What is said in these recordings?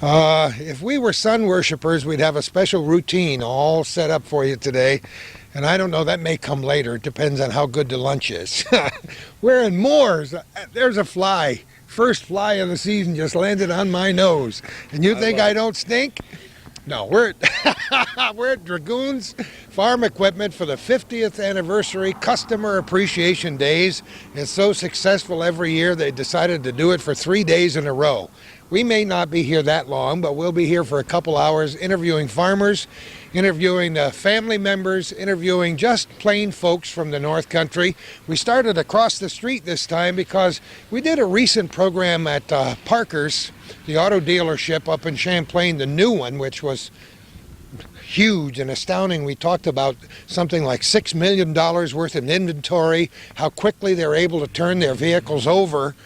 If we were sun worshipers, we'd have a special routine all set up for you today. And I don't know, that may come later. It depends on how good the lunch is. We're in Moores. There's a fly. First fly of the season just landed on my nose. And you think I don't stink? No, we're at Dragoon's Farm Equipment for the 50th anniversary Customer Appreciation Days. It's so successful every year they decided to do it for 3 days in a row. We may not be here that long, but we'll be here for a couple hours interviewing farmers, interviewing family members, interviewing just plain folks from the North Country. We started across the street this time because we did a recent program at Parker's, the auto dealership up in Champlain, the new one, which was huge and astounding. We talked about something like $6 million worth of inventory, how quickly they're able to turn their vehicles over.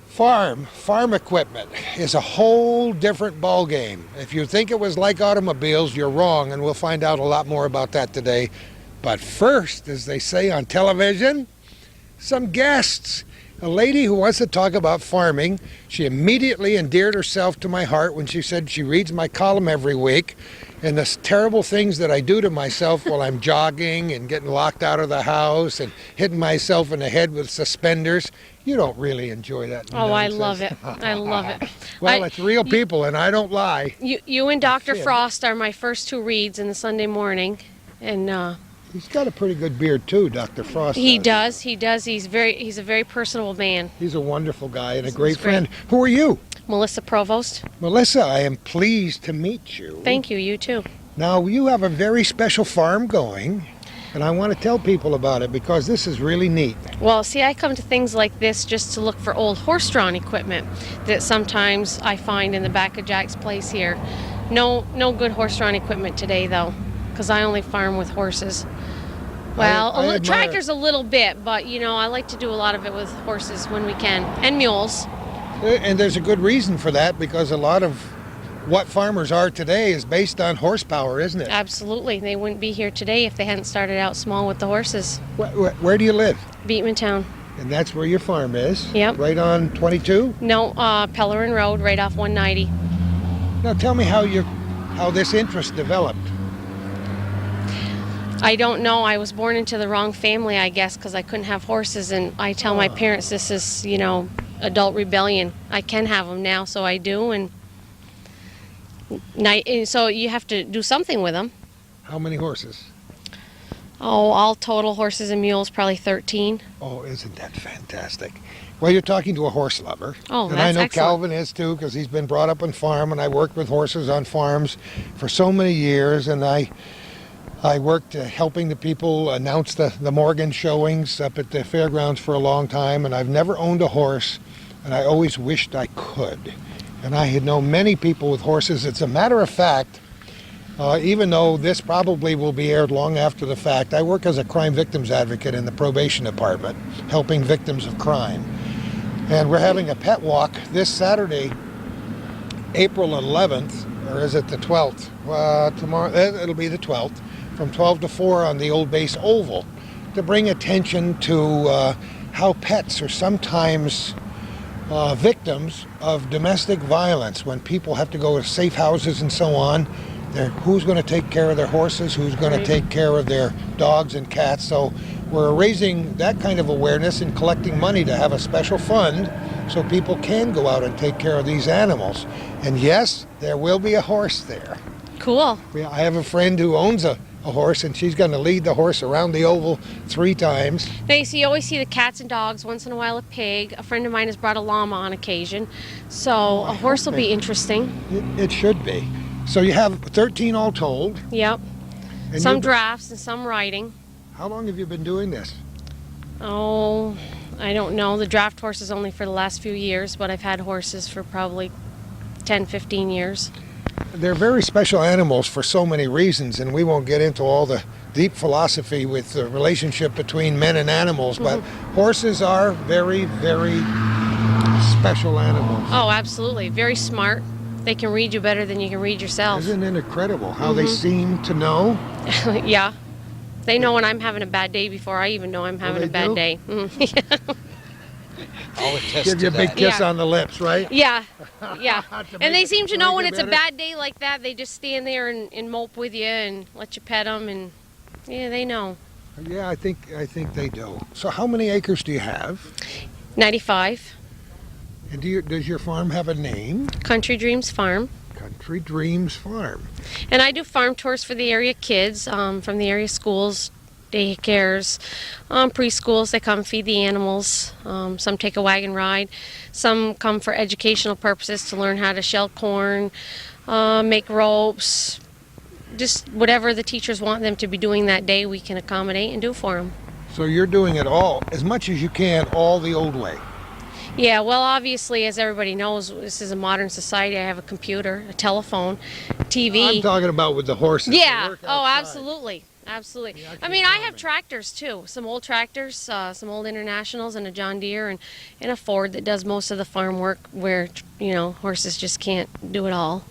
Farm equipment is a whole different ball game. If you think it was like automobiles, you're wrong, and we'll find out a lot more about that today. But first, as they say on television, some guests. A lady who wants to talk about farming. She immediately endeared herself to my heart when she said she reads my column every week, and the terrible things that I do to myself while I'm jogging and getting locked out of the house and hitting myself in the head with suspenders. You don't really enjoy that nonsense. Oh, I love it. I love it. Well, it's real people, and I don't lie. You and Dr. Frost are my first two reads in the Sunday morning, and he's got a pretty good beard too, Dr. Frost. He does. He's a very personable man. He's a wonderful guy and a great friend. Who are you? Melissa Provost. Melissa, I am pleased to meet you. Thank you. You too. Now, you have a very special farm going, and I want to tell people about it because this is really neat. Well, see, I come to things like this just to look for old horse-drawn equipment that sometimes I find in the back of Jack's place here. No good horse-drawn equipment today, though, because I only farm with horses. Well, tractors a little bit, but, you know, I like to do a lot of it with horses when we can, and mules. And there's a good reason for that, because a lot of what farmers are today is based on horsepower, isn't it? Absolutely. They wouldn't be here today if they hadn't started out small with the horses. Where do you live? Beatman Town. And that's where your farm is? Yep. Right on 22? No, Pellerin Road, right off 190. Now tell me how this interest developed. I don't know. I was born into the wrong family, I guess, because I couldn't have horses, and I tell my parents this is, you know, adult rebellion. I can have them now, so I do, and so you have to do something with them. How many horses? Oh, all total horses and mules, probably 13. Oh, isn't that fantastic? Well, you're talking to a horse lover. Oh, and that's I know excellent. Calvin is too, because he's been brought up on farm, and I worked with horses on farms for so many years, and I worked helping the people announce the Morgan showings up at the fairgrounds for a long time, and I've never owned a horse, and I always wished I could. And I had known many people with horses. It's a matter of fact, even though this probably will be aired long after the fact, I work as a crime victims advocate in the probation department, helping victims of crime. And we're having a pet walk this Saturday, April 11th, or is it the 12th? Tomorrow, it'll be the 12th, from 12 to 4 on the Old Base Oval, to bring attention to how pets are sometimes victims of domestic violence. When people have to go to safe houses and so on, who's going to take care of their horses, who's going to take care of their dogs and cats. So we're raising that kind of awareness and collecting money to have a special fund so people can go out and take care of these animals. And yes, there will be a horse there. Cool. I have a friend who owns a horse, and she's going to lead the horse around the oval 3 times. You always see the cats and dogs, once in a while a pig. A friend of mine has brought a llama on occasion. So a horse will be interesting. It should be. So you have 13 all told. Yep. And some drafts and some riding. How long have you been doing this? Oh, I don't know. The draft horse is only for the last few years, but I've had horses for probably 10, 15 years. They're very special animals for so many reasons, and we won't get into all the deep philosophy with the relationship between men and animals, but horses are very, very special animals. Oh, absolutely. Very smart. They can read you better than you can read yourself. Isn't it incredible how they seem to know? Yeah. They know when I'm having a bad day before I even know I'm having a bad day. I'll attest Give to you a big that. kiss Yeah. on the lips, right? Yeah, yeah. To And make they it- seem to to know make when it it's a better. bad day like that. They just stand there and mope with you and let you pet them, and yeah, they know. Yeah, I think they do. So how many acres do you have? 95, And does your farm have a name? Country Dreams Farm. Country Dreams Farm. And I do farm tours for the area kids from the area schools, daycares, preschools. They come feed the animals. Some take a wagon ride. Some come for educational purposes to learn how to shell corn, make ropes. Just whatever the teachers want them to be doing that day, we can accommodate and do for them. So you're doing it all, as much as you can, all the old way. Yeah, well, obviously, as everybody knows, this is a modern society. I have a computer, a telephone, TV. I'm talking about with the horses. Yeah. the work Oh, outside. absolutely. Absolutely. The I actual mean, I have farming. tractors too. Some old tractors, some old Internationals, and a John Deere, and a Ford that does most of the farm work. Where horses just can't do it all.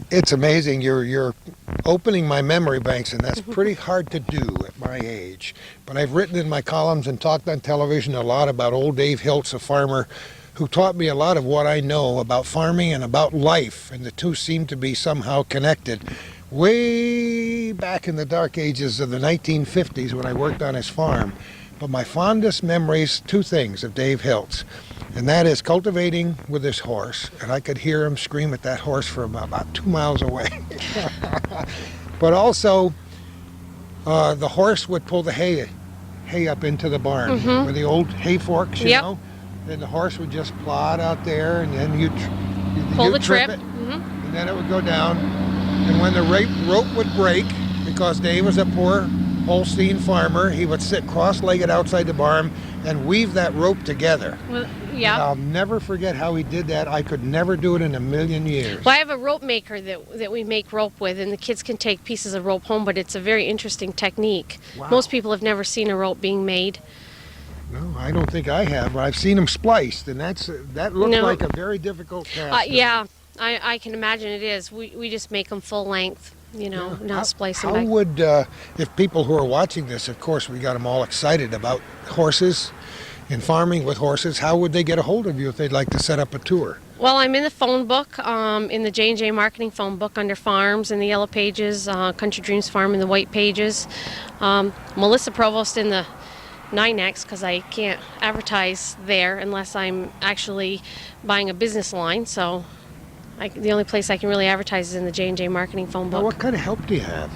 It's amazing. You're opening my memory banks, and that's pretty hard to do at my age. But I've written in my columns and talked on television a lot about old Dave Hiltz, a farmer who taught me a lot of what I know about farming and about life, and the two seem to be somehow connected. Way back in the dark ages of the 1950s when I worked on his farm. But my fondest memories, two things of Dave Hiltz, and that is cultivating with his horse, and I could hear him scream at that horse from about 2 miles away. But also, the horse would pull the hay up into the barn with the old hay forks, you Yep. know, and the horse would just plod out there, and then you'd Pull the trip trip. it, and then it would go down, and when the rope would break, because Dave was a poor Holstein farmer, he would sit cross-legged outside the barn and weave that rope together. Well, And yeah. I'll never forget how he did that. I could never do it in a million years. Well, I have a rope maker that we make rope with, and the kids can take pieces of rope home, but it's a very interesting technique. Wow. Most people have never seen a rope being made. No, I don't think I have, but I've seen them spliced, and that looked No. like a very difficult task. Yeah, I can imagine it is. We just make them full length, not splice them How back. would, if people who are watching this, of course, we got them all excited about horses and farming with horses, how would they get a hold of you if they'd like to set up a tour? Well, I'm in the phone book, in the J&J Marketing phone book under Farms in the yellow pages, Country Dreams Farm in the white pages, Melissa Provost in the 9X, because I can't advertise there unless I'm actually buying a business line. So the only place I can really advertise is in the J&J Marketing phone Now, book. what kind of help do you have?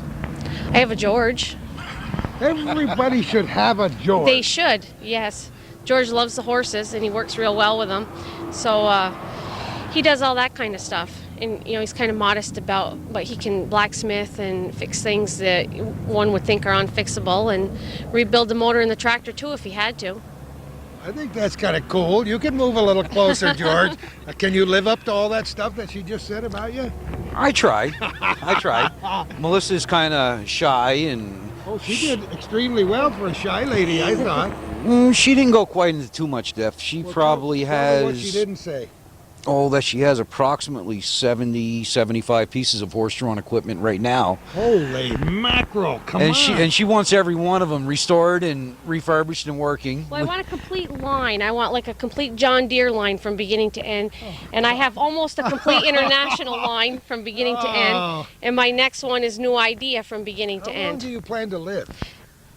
I have a George. Everybody should have a George. They should, yes. George loves the horses and he works real well with them. So he does all that kind of stuff. And he's kind of modest but he can blacksmith and fix things that one would think are unfixable, and rebuild the motor in the tractor too if he had to. I think that's kind of cool. You can move a little closer, George. Can you live up to all that stuff that she just said about you? I tried. Melissa's kind of shy, and Oh, she did extremely well for a shy lady, I thought. she didn't go quite into too much depth. She Well, probably tell me what she has, didn't say. that she has approximately 70, 75 pieces of horse-drawn equipment right now. Holy mackerel! Come And on. she wants every one of them restored and refurbished and working. Well, I want a complete line. I want like a complete John Deere line from beginning to end. And I have almost a complete international line from beginning to Oh. end. And my next one is New Idea from beginning to How long end. do you plan to live?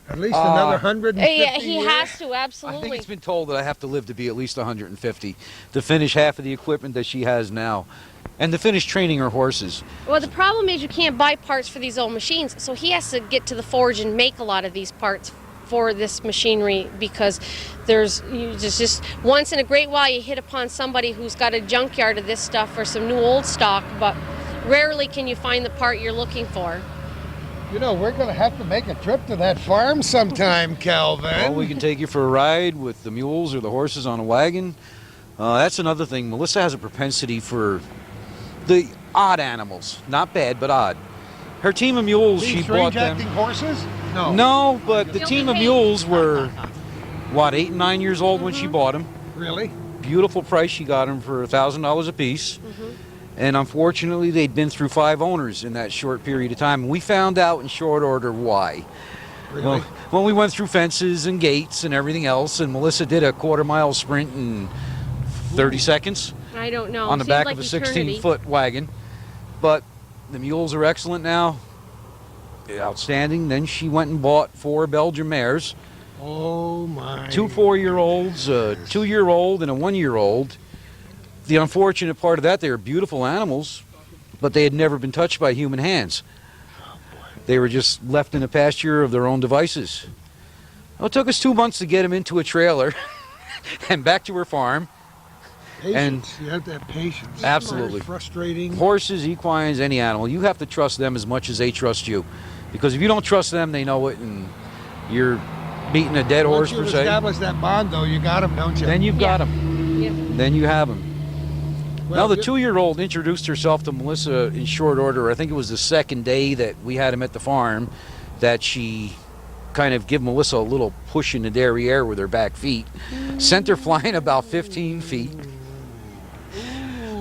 At least another 150 Yeah, he years? has to, I think absolutely. it's been told that I have to live to be at least 150 to finish half of the equipment that she has now, and to finish training her horses. Well, the problem is you can't buy parts for these old machines, so he has to get to the forge and make a lot of these parts for this machinery, because there's just once in a great while you hit upon somebody who's got a junkyard of this stuff or some new old stock, but rarely can you find the part you're looking for. You know, we're going to have to make a trip to that farm sometime, Calvin. Well, we can take you for a ride with the mules or the horses on a wagon. That's another thing. Melissa has a propensity for the odd animals. Not bad, but odd. Her team of mules, These she bought strange them. acting horses? No. No, but the They'll team of behave. mules were, 8 and 9 years old when she bought them. Really? Beautiful price. She got them for $1,000 a piece. And unfortunately, they'd been through 5 owners in that short period of time. And we found out in short order why. Really? Well, we went through fences and gates and everything else, and Melissa did a quarter-mile sprint in 30 seconds I don't know. on the Seems back like of a eternity. 16-foot wagon. But the mules are excellent now. Outstanding. Then she went and bought 4 Belgian mares. Oh my. 2 4-year-olds, a 2-year-old, and a 1-year-old. The unfortunate part of that, they were beautiful animals, but they had never been touched by human hands. They were just left in the pasture of their own devices. Well, it took us 2 months to get them into a trailer and back to her farm. Patience. You have to have patience. Absolutely. It's frustrating. Horses, equines, any animal, you have to trust them as much as they trust you. Because if you don't trust them, they know it, and you're beating a dead horse, per Once you se. establish that bond, though, you got them, don't you? Then you've got Yeah. them. Yep. Then you have them. Well, Now, the good. 2-year-old introduced herself to Melissa in short order. I think it was the second day that we had him at the farm that she kind of give Melissa a little push in the derriere with her back feet. Sent her flying about 15 feet.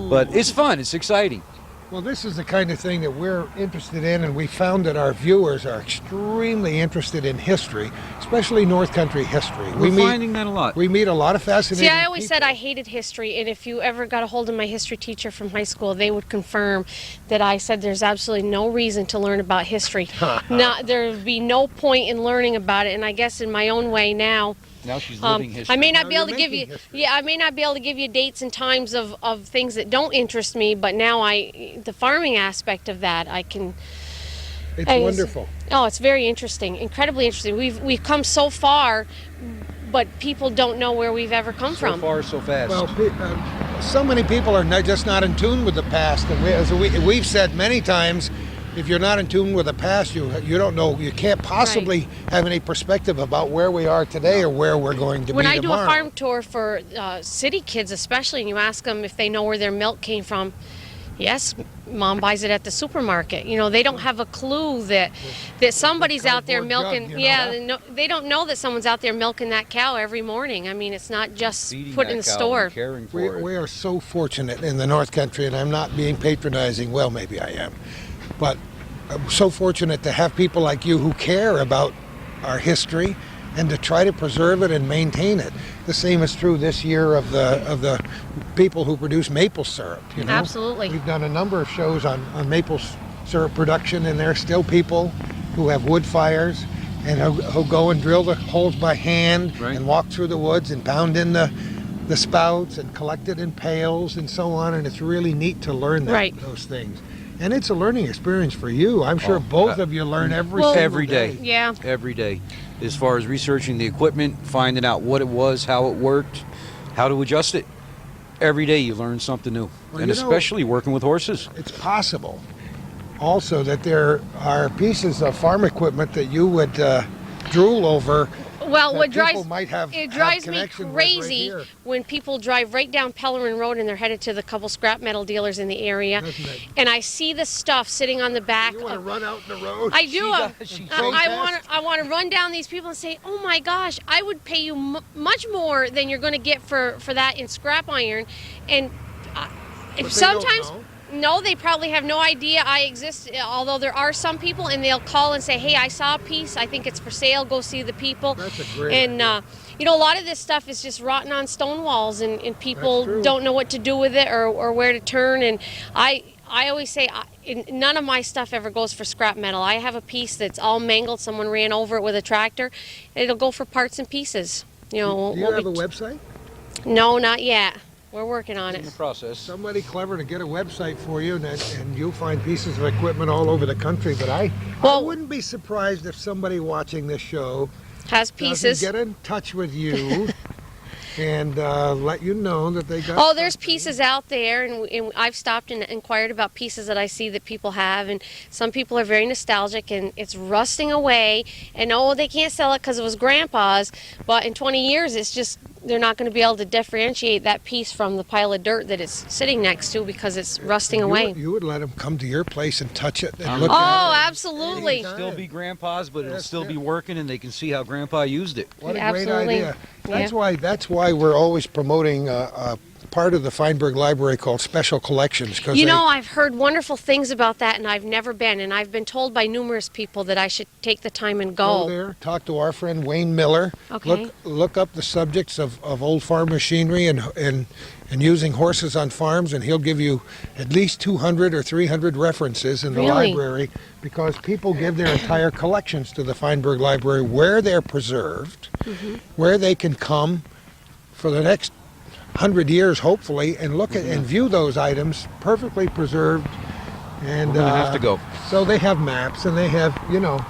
But it's fun. It's exciting. Well, this is the kind of thing that we're interested in, and we found that our viewers are extremely interested in history, especially North Country history. We're finding that a lot. We meet a lot of fascinating See, I always said people. I hated history, and if you ever got a hold of my history teacher from high school, they would confirm that I said there's absolutely no reason to learn about history. There would be no point in learning about it, and I guess in my own way now, Now she's living history. I may not Now be able you're to give you, making history. yeah, I may not be able to give you dates and times of things that don't interest me, but now the farming aspect of that, I can. It's I- wonderful. Oh, it's very interesting, incredibly interesting. We've come so far, but people don't know where we've ever come So from. far, so fast. Well, so many people are just not in tune with the past, and we've said many times, if you're not in tune with the past, you don't know, you can't possibly have any perspective about where we are today or where we're going to When be I do tomorrow. a farm tour for city kids especially, and you ask them if they know where their milk came from, yes, mom buys it at the supermarket. You know, they don't have a clue that somebody's out there cardboard milking. jug, you know that? They don't know that someone's out there milking that cow every morning. I mean, it's not just Feeding put that in the cow store. and caring for it. We are so fortunate in the North Country, and I'm not being patronizing. Well, maybe I am, but I'm so fortunate to have people like you who care about our history and to try to preserve it and maintain it. The same is true this year of the people who produce maple syrup. You know? Absolutely. We've done a number of shows on maple syrup production, and there are still people who have wood fires and who go and drill the holes by hand Right. and walk through the woods and pound in the spouts and collect it in pails and so on, and it's really neat to learn Right. those things. And it's a learning experience for you. I'm sure both of you learn every Well- single Every day. Yeah. Every day. As far as researching the equipment, finding out what it was, how it worked, how to adjust it. Every day you learn something new. Well, And you know- especially working with horses. It's possible also that there are pieces of farm equipment that you would drool over. Well, that what people drives might have drives me connection with right crazy here. when people drive right down Pellerin Road and they're headed to the couple scrap metal dealers in the area, Doesn't it? and I see the stuff sitting on the back. You want to Of, run out in the road? I do. She I want to run down these people and say, "Oh my gosh, I would pay you much more than you're going to get for that in scrap iron," and But they sometimes. don't know. No, they probably have no idea I exist, although there are some people, and they'll call and say, hey, I saw a piece, I think it's for sale, go see the people. That's a great And, idea. you know, a lot of this stuff is just rotten on stone walls, and That's people true. don't know what to do with it or where to turn. And I always say, none of my stuff ever goes for scrap metal. I have a piece that's all mangled, someone ran over it with a tractor, it'll go for parts and pieces. You know, Do you have a website? No, not yet. We're working on In it. the process. Somebody clever to get a website for you, and you'll find pieces of equipment all over the country. But I Well- wouldn't be surprised if somebody watching this show Has doesn't pieces. get in touch with you and let you know that they got. Oh, there's something. pieces out there, and I've stopped and inquired about pieces that I see that people have, and some people are very nostalgic, and it's rusting away, and oh, they can't sell it because it was grandpa's, but in 20 years, it's just, they're not going to be able to differentiate that piece from the pile of dirt that it's sitting next to because it's rusting away. You would let them come to your place and touch it and Oh, look Oh, at it. absolutely. Anytime. Still be grandpa's, but it'll Yes, still yeah. be working, and they can see how grandpa used it. What a Absolutely. great idea! That's why we're always promoting part of the Feinberg Library called Special Collections. You know, I've heard wonderful things about that, and I've never been. And I've been told by numerous people that I should take the time and go there, talk to our friend Wayne Miller. Okay. Look up the subjects of old farm machinery and using horses on farms, and he'll give you at least 200 or 300 references in the library, because people give their entire collections to the Feinberg Library where they're preserved, where they can come for the next 100 years, hopefully, and look at and view those items perfectly preserved. And we're gonna have to go. So they have maps, and they have, you know,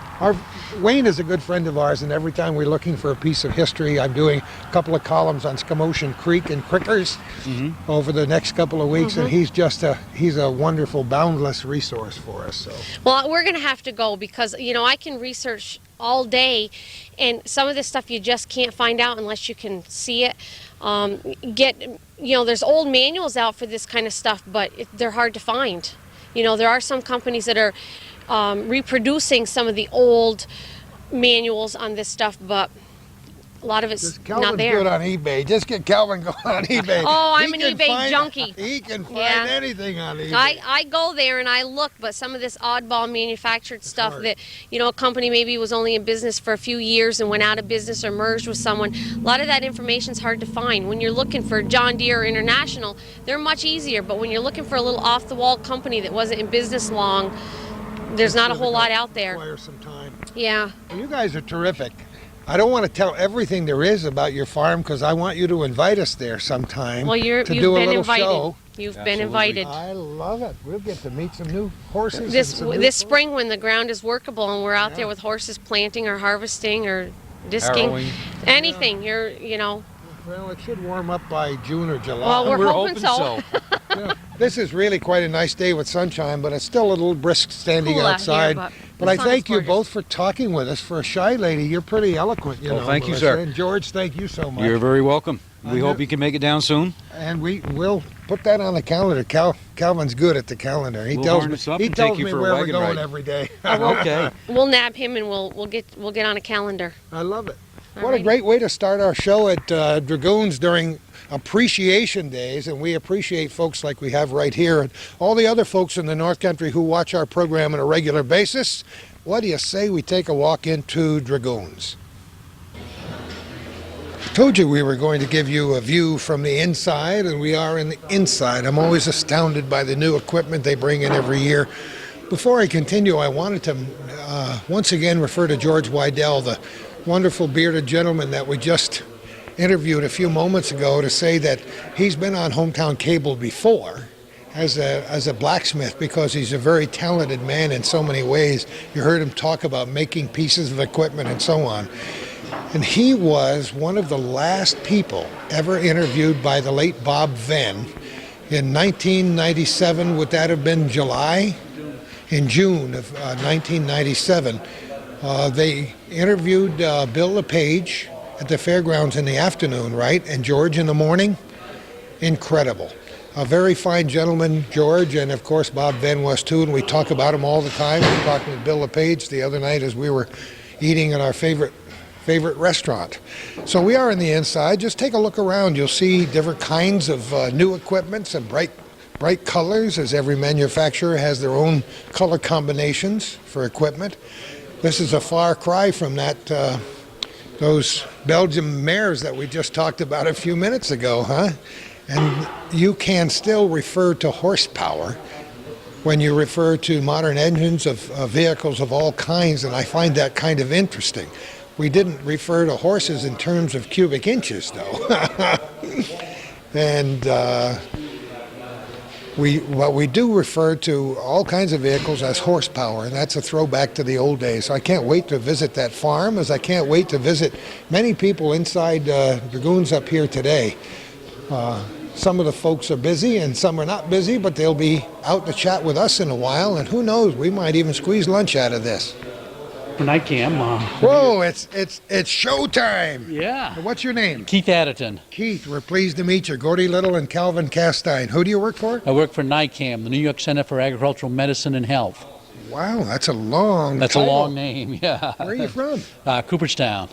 Wayne is a good friend of ours, and every time we're looking for a piece of history, I'm doing a couple of columns on Scamotion Creek and Crickers over the next couple of weeks, and he's a wonderful, boundless resource for us. So. Well, we're going to have to go because, you know, I can research all day, and some of this stuff you just can't find out unless you can see it. You know, there's old manuals out for this kind of stuff, but they're hard to find. You know, there are some companies that are reproducing some of the old manuals on this stuff, but a lot of it's not there. Good on eBay. Just get Calvin going on eBay. Oh, I'm an eBay junkie. He can find anything on eBay. I go there and I look, but some of this oddball manufactured stuff that, you know, a company maybe was only in business for a few years and went out of business or merged with someone, a lot of that information is hard to find. When you're looking for John Deere or International, they're much easier, but when you're looking for a little off-the-wall company that wasn't in business long, there's not a whole lot out there. Require some time. Yeah. Well, you guys are terrific. I don't want to tell everything there is about your farm because I want you to invite us there sometime. Well, you've been invited. Show. You've been invited. I love it. We'll get to meet some new horses. This spring, when the ground is workable and we're out there with horses planting or harvesting or disking, anything. You know. Well, it should warm up by June or July. Well, we're hoping so. Yeah, this is really quite a nice day with sunshine, but it's still a little brisk standing cool outside. Out here, but I thank you both for talking with us. For a shy lady, you're pretty eloquent, you know. Thank you, Melissa. sir. And George, thank you so much. You're very welcome. We hope you can make it down soon. And will put that on the calendar. Calvin's good at the calendar. He tells me where we're going every day. Okay. We'll nab him and we'll get on a calendar. I love it. What a great way to start our show at Dragoons during Appreciation Days, and we appreciate folks like we have right here and all the other folks in the North Country who watch our program on a regular basis. What do you say we take a walk into Dragoons? I told you we were going to give you a view from the inside, and we are in the inside. I'm always astounded by the new equipment they bring in every year. Before I continue, I wanted to once again refer to George Wydell, the wonderful bearded gentleman that we just interviewed a few moments ago, to say that he's been on Hometown Cable before as a blacksmith because he's a very talented man in so many ways. You heard him talk about making pieces of equipment and so on. And he was one of the last people ever interviewed by the late Bob Venn in 1997. Would that have been July? In June of 1997. They interviewed Bill LePage at the fairgrounds in the afternoon, right? And George in the morning. Incredible. A very fine gentleman, George, and of course Bob Venn was too, and we talk about him all the time. We were talking with Bill LePage the other night as we were eating at our favorite restaurant. So we are in the inside. Just take a look around. You'll see different kinds of new equipment and bright colors, as every manufacturer has their own color combinations for equipment. This is a far cry from those Belgian mares that we just talked about a few minutes ago, huh? And you can still refer to horsepower when you refer to modern engines of vehicles of all kinds, and I find that kind of interesting. We didn't refer to horses in terms of cubic inches, though. And we do refer to all kinds of vehicles as horsepower, and that's a throwback to the old days. So I can't wait to visit that farm, as I can't wait to visit many people inside Dragoons up here today. Some of the folks are busy and some are not busy, but they'll be out to chat with us in a while, and who knows, we might even squeeze lunch out of this. For night cam. Whoa, it's showtime. Yeah. What's your name? Keith Adderton. Keith, we're pleased to meet you. Gordy Little and Calvin Castine. Who do you work for? I work for NICAM, the New York Center for Agricultural Medicine and Health. Wow, that's a long That's title. a long name, yeah. Where are you from? Cooperstown.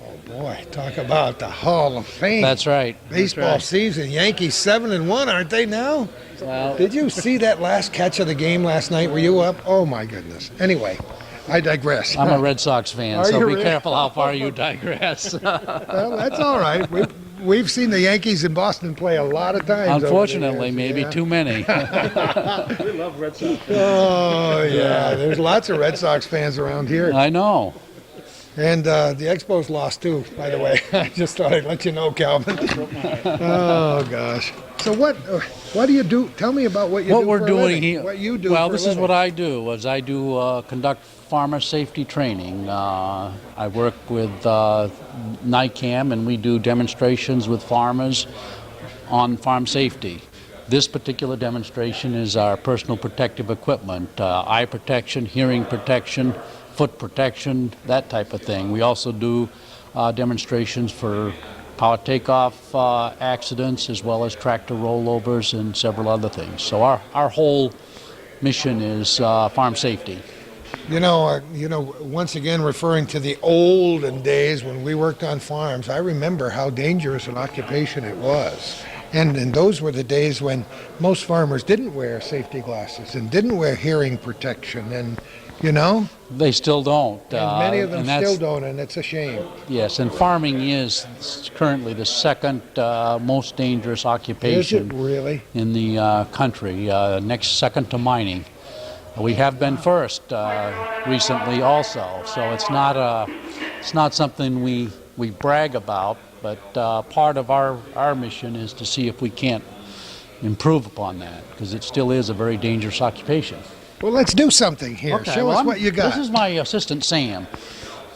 Oh boy, talk about the Hall of Fame. That's right. Baseball season. Yankees 7-1, aren't they now? Well, Did you see that last catch of the game last night? Were you up? Oh my goodness. Anyway, I digress. I'm a Red Sox fan, Are so you be really? careful how far you digress. Well, that's all right. We've seen the Yankees in Boston play a lot of times. over the Unfortunately, years, maybe yeah. too many. We love Red Sox. Oh yeah, there's lots of Red Sox fans around here. I know. And the Expos lost too, by the way. I just thought I'd let you know, Calvin. Oh gosh. So what do you do? Tell me about what you do. What we're for a doing living. here. What you do. Well, for a this is living. what I do. Is I do conduct farmer safety training. I work with NICAM, and we do demonstrations with farmers on farm safety. This particular demonstration is our personal protective equipment: eye protection, hearing protection, foot protection, that type of thing. We also do demonstrations for power takeoff accidents, as well as tractor rollovers and several other things. So our whole mission is farm safety. You know, once again, referring to the olden days when we worked on farms, I remember how dangerous an occupation it was. And those were the days when most farmers didn't wear safety glasses and didn't wear hearing protection, and They still don't. and many of them and that's- still don't, and it's a shame. Yes, and farming is currently the second most dangerous Is it occupation really? in the country, next second to mining. We have been first recently also, so it's not something we brag about, but part of our mission is to see if we can't improve upon that, because it still is a very dangerous occupation. Well, let's do something here. Okay, Show well, us what you got. This is my assistant, Sam.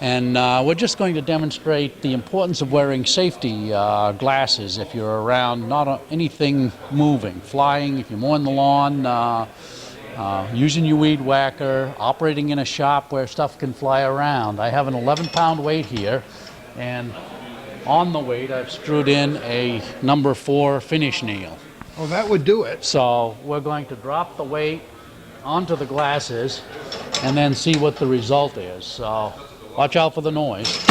And we're just going to demonstrate the importance of wearing safety glasses if you're around anything moving, flying, if you're mowing the lawn, using your weed whacker, operating in a shop where stuff can fly around. I have an 11-pound weight here, and on the weight I've screwed in a number 4 finish nail. Oh, that would do it. So we're going to drop the weight onto the glasses and then see what the result is. So watch out for the noise.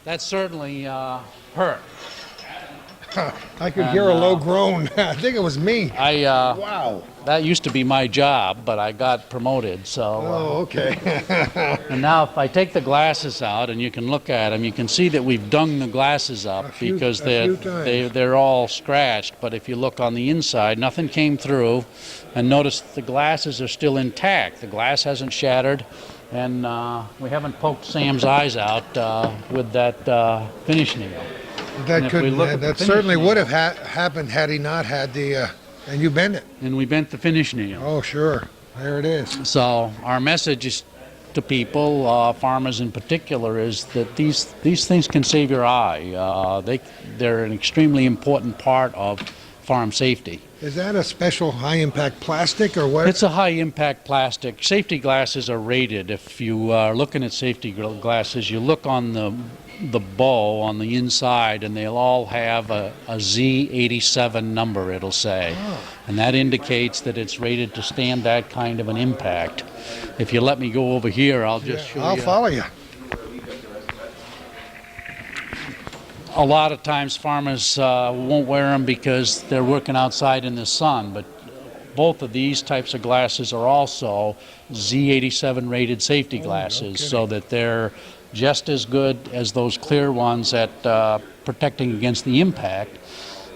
That certainly hurt. I could hear a low groan. I think it was me. Wow. That used to be my job, but I got promoted. So Oh, okay. and now if I take the glasses out and you can look at them, you can see that we've dung the glasses up because a few times. they're all scratched. But if you look on the inside, nothing came through. And notice the glasses are still intact. The glass hasn't shattered, and we haven't poked Sam's eyes out with that finish nail. That if we could look at the that finish certainly nail- would have happened had he not had the and you bent it. And we bent the finish nail. Oh, sure. There it is. So our message is to people, farmers in particular, is that these things can save your eye. They're an extremely important part of farm safety. Is that a special high-impact plastic or what? It's a high-impact plastic. Safety glasses are rated. If you are looking at safety glasses, you look on the bow on the inside, and they'll all have a Z87 number, it'll say. And that indicates that it's rated to stand that kind of an impact. If you let me go over here, I'll just show I'll you. follow you. A lot of times farmers won't wear them because they're working outside in the sun, but both of these types of glasses are also Z87 rated safety glasses, so that they're just as good as those clear ones at protecting against the impact.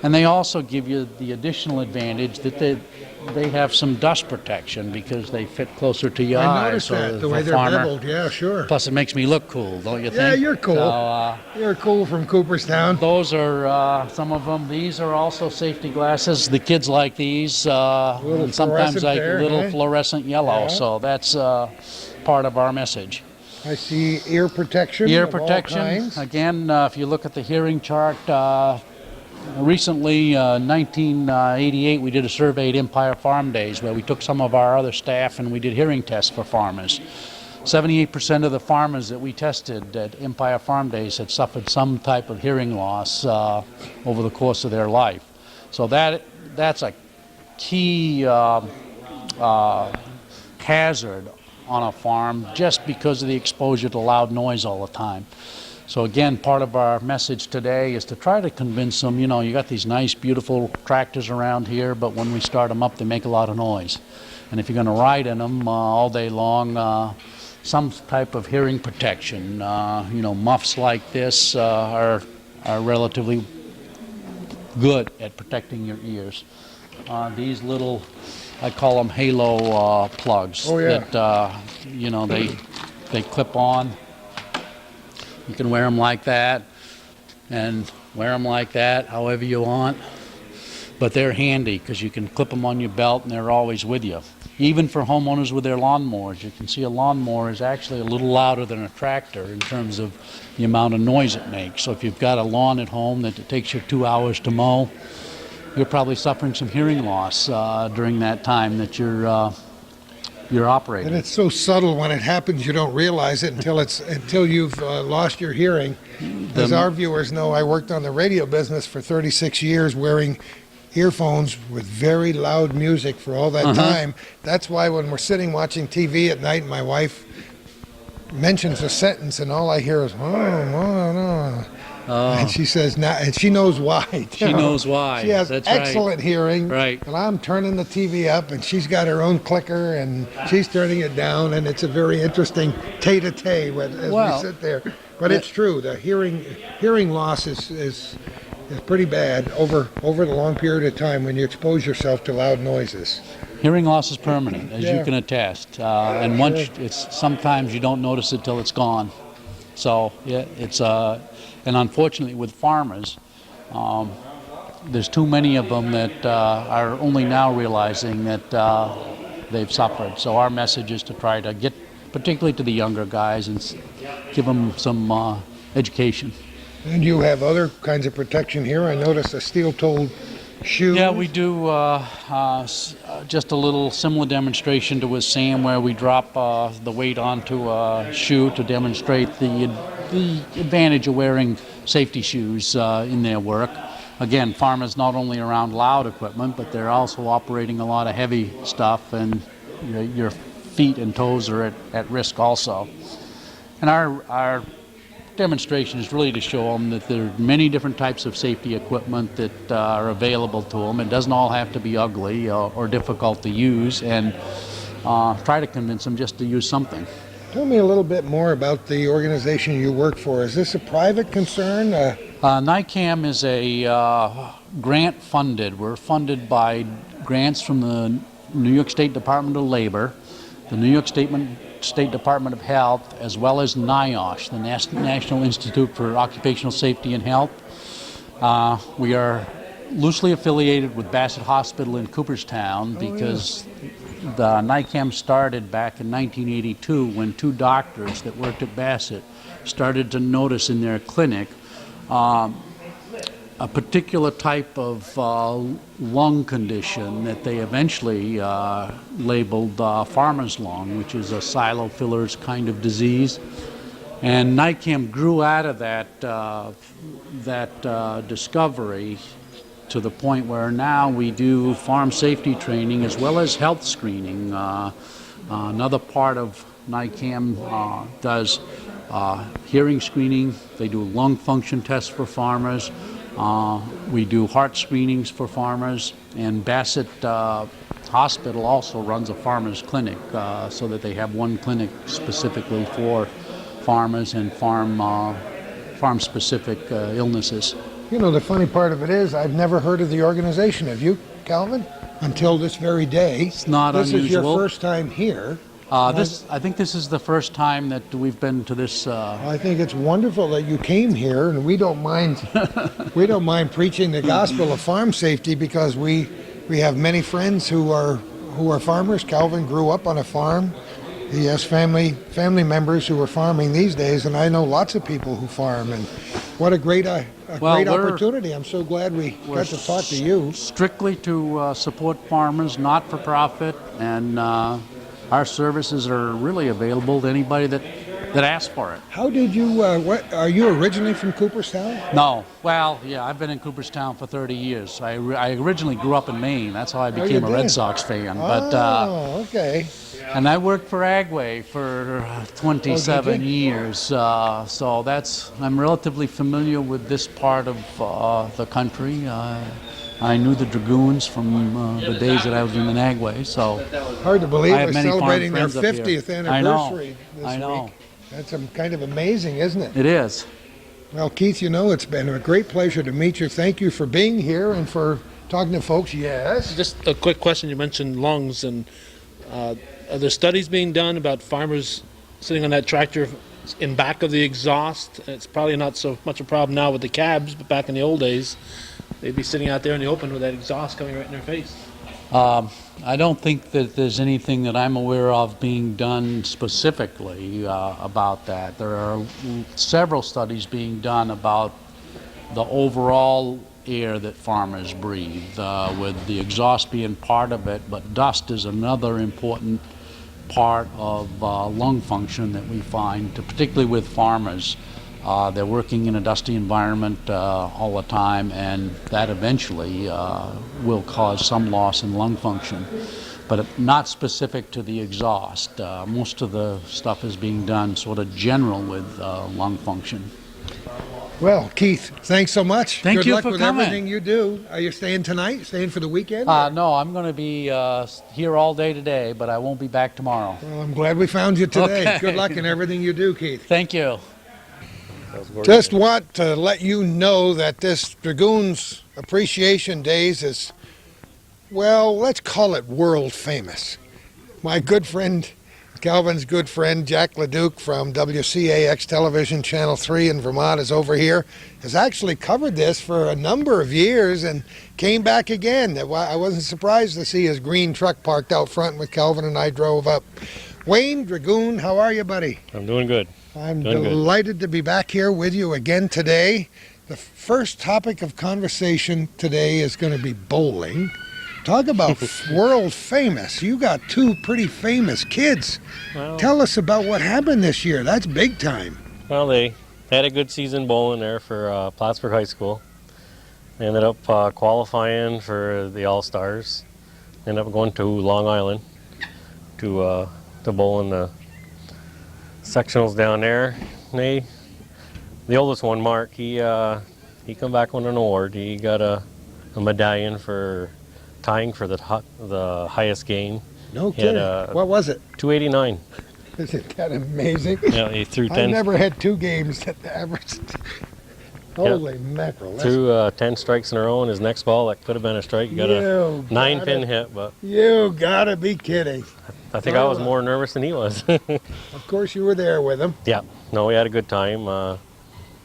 And they also give you the additional advantage that they have some dust protection because they fit closer to your I eyes. noticed so that, the if way a they're farmer- beveled. Yeah, sure. Plus, it makes me look cool, don't you think? Yeah, you're cool. So, You're cool from Cooperstown. those are some of them. These are also safety glasses. The kids like these. And sometimes fluorescent like there, little huh? fluorescent yellow. Yeah. So that's part of our message. I see ear protection. Ear of all protection. kinds. Again, if you look at the hearing chart, recently, 1988, we did a survey at Empire Farm Days where we took some of our other staff and we did hearing tests for farmers. 78% of the farmers that we tested at Empire Farm Days had suffered some type of hearing loss over the course of their life. So that's a key hazard on a farm just because of the exposure to loud noise all the time. So again, part of our message today is to try to convince them, you know, you got these nice, beautiful tractors around here, but when we start them up, they make a lot of noise. And if you're going to ride in them all day long, some type of hearing protection, you know, muffs like this are relatively good at protecting your ears. These little, I call them halo plugs. Oh, yeah. That, you know, they clip on. You can wear them like that and wear them like that, however you want. But they're handy because you can clip them on your belt and they're always with you. Even for homeowners with their lawnmowers, you can see a lawnmower is actually a little louder than a tractor in terms of the amount of noise it makes. So if you've got a lawn at home that it takes you 2 hours to mow, you're probably suffering some hearing loss during that time that you're operating. And it's so subtle when it happens, you don't realize it until you've lost your hearing. As our viewers know, I worked on the radio business for 36 years wearing earphones with very loud music for all that time. That's why when we're sitting watching TV at night, my wife mentions a sentence and all I hear is, oh. And she says, and she knows why. She knows why. She has That's excellent hearing. Right. And I'm turning the TV up, and she's got her own clicker, and she's turning it down, and it's a very interesting tete-a-tete as we sit there. But it's true. The hearing loss is pretty bad over the long period of time when you expose yourself to loud noises. Hearing loss is permanent, as you can attest. And once sometimes you don't notice it till it's gone. So yeah, it's and unfortunately with farmers, there's too many of them that are only now realizing that they've suffered. So our message is to try to get, particularly to the younger guys, and give them some education. And you have other kinds of protection here. I noticed a steel-toed shoe. Yeah, we do just a little similar demonstration to with Sam, where we drop the weight onto a shoe to demonstrate the advantage of wearing safety shoes in their work. Again, farmers not only around loud equipment, but they're also operating a lot of heavy stuff, and your feet and toes are at risk also. And our demonstration is really to show them that there are many different types of safety equipment that are available to them. It doesn't all have to be ugly or difficult to use, and try to convince them just to use something. Tell me a little bit more about the organization you work for. Is this a private concern? NICAM is a grant funded. We're funded by grants from the New York State Department of Labor, the New York State Department of Health, as well as NIOSH, the National Institute for Occupational Safety and Health. We are loosely affiliated with Bassett Hospital in Cooperstown because the NICAM started back in 1982 when two doctors that worked at Bassett started to notice in their clinic a particular type of lung condition that they eventually labeled farmer's lung, which is a silofiller's kind of disease. And NICAM grew out of that discovery to the point where now we do farm safety training as well as health screening. Another part of NICAM does hearing screening. They do lung function tests for farmers. We do heart screenings for farmers, and Bassett Hospital also runs a farmers clinic so that they have one clinic specifically for farmers and farm-specific illnesses. You know, the funny part of it is I've never heard of the organization. Have you, Calvin? Until this very day. It's not unusual. This is your first time here. I think this is the first time that we've been to this. I think it's wonderful that you came here, and we don't mind preaching the gospel of farm safety because we have many friends who are farmers. Calvin grew up on a farm. He has family members who are farming these days, and I know lots of people who farm. And what a great opportunity! I'm so glad we got to talk to you. Strictly to support farmers, not for profit, and our services are really available to anybody that asks for it. How did you? What are you originally from Cooperstown? No. Well, yeah, I've been in Cooperstown for 30 years. I originally grew up in Maine. That's how I became a Red Sox fan. Oh, okay. And I worked for Agway for 27 you? years, so I'm relatively familiar with this part of the country. I knew the Dragoons from the days that I was in Agway, so Hard to believe I have we're many farm celebrating their friends up here. 50th I know. anniversary this I know. week. That's kind of amazing, isn't it? It is. Well, Keith, it's been a great pleasure to meet you. Thank you for being here and for talking to folks. Yes. Just a quick question. You mentioned lungs, and are there studies being done about farmers sitting on that tractor in back of the exhaust? It's probably not so much a problem now with the cabs, but back in the old days, they'd be sitting out there in the open with that exhaust coming right in their face. I don't think that there's anything that I'm aware of being done specifically about that. There are several studies being done about the overall air that farmers breathe, with the exhaust being part of it, but dust is another important part of lung function that we find, particularly with farmers. They're working in a dusty environment all the time, and that eventually will cause some loss in lung function, but not specific to the exhaust. Most of the stuff is being done sort of general with lung function. Well, Keith, thanks so much. Thank Good you luck for with coming. everything you do. Are you staying tonight? Staying for the weekend? No, I'm going to be here all day today, but I won't be back tomorrow. Well, I'm glad we found you today. Okay. Good luck in everything you do, Keith. Thank you. Just want to let you know that this Dragoons Appreciation Days is, well, let's call it world famous. My good friend, Calvin's good friend, Jack Leduc from WCAX Television Channel 3 in Vermont is over here, has actually covered this for a number of years and came back again. I wasn't surprised to see his green truck parked out front when Calvin and I drove up. Wayne Dragoon, how are you, buddy? I'm doing good. I'm Doing good. delighted to be back here with you again today. The first topic of conversation today is going to be bowling. Talk about world famous. You got two pretty famous kids. Well, Tell us about what happened this year. That's big time. well, they had a good season bowling there for Plattsburgh High School. They ended up qualifying for the All-Stars. Ended up going to Long Island to bowl in the sectionals down there. The oldest one, Mark, he come back with an award. He got a medallion for tying for the highest gain. No He had kidding. What was it? 289. Isn't that amazing? Yeah, he threw I've 10. never had two games that averaged. Holy mackerel. That's- Threw 10 strikes in a row, and his next ball, that could have been a strike. He got a You 9-pin gotta- hit, but You gotta be kidding. I think I was more nervous than he was. Of course you were there with him. Yeah, no, we had a good time.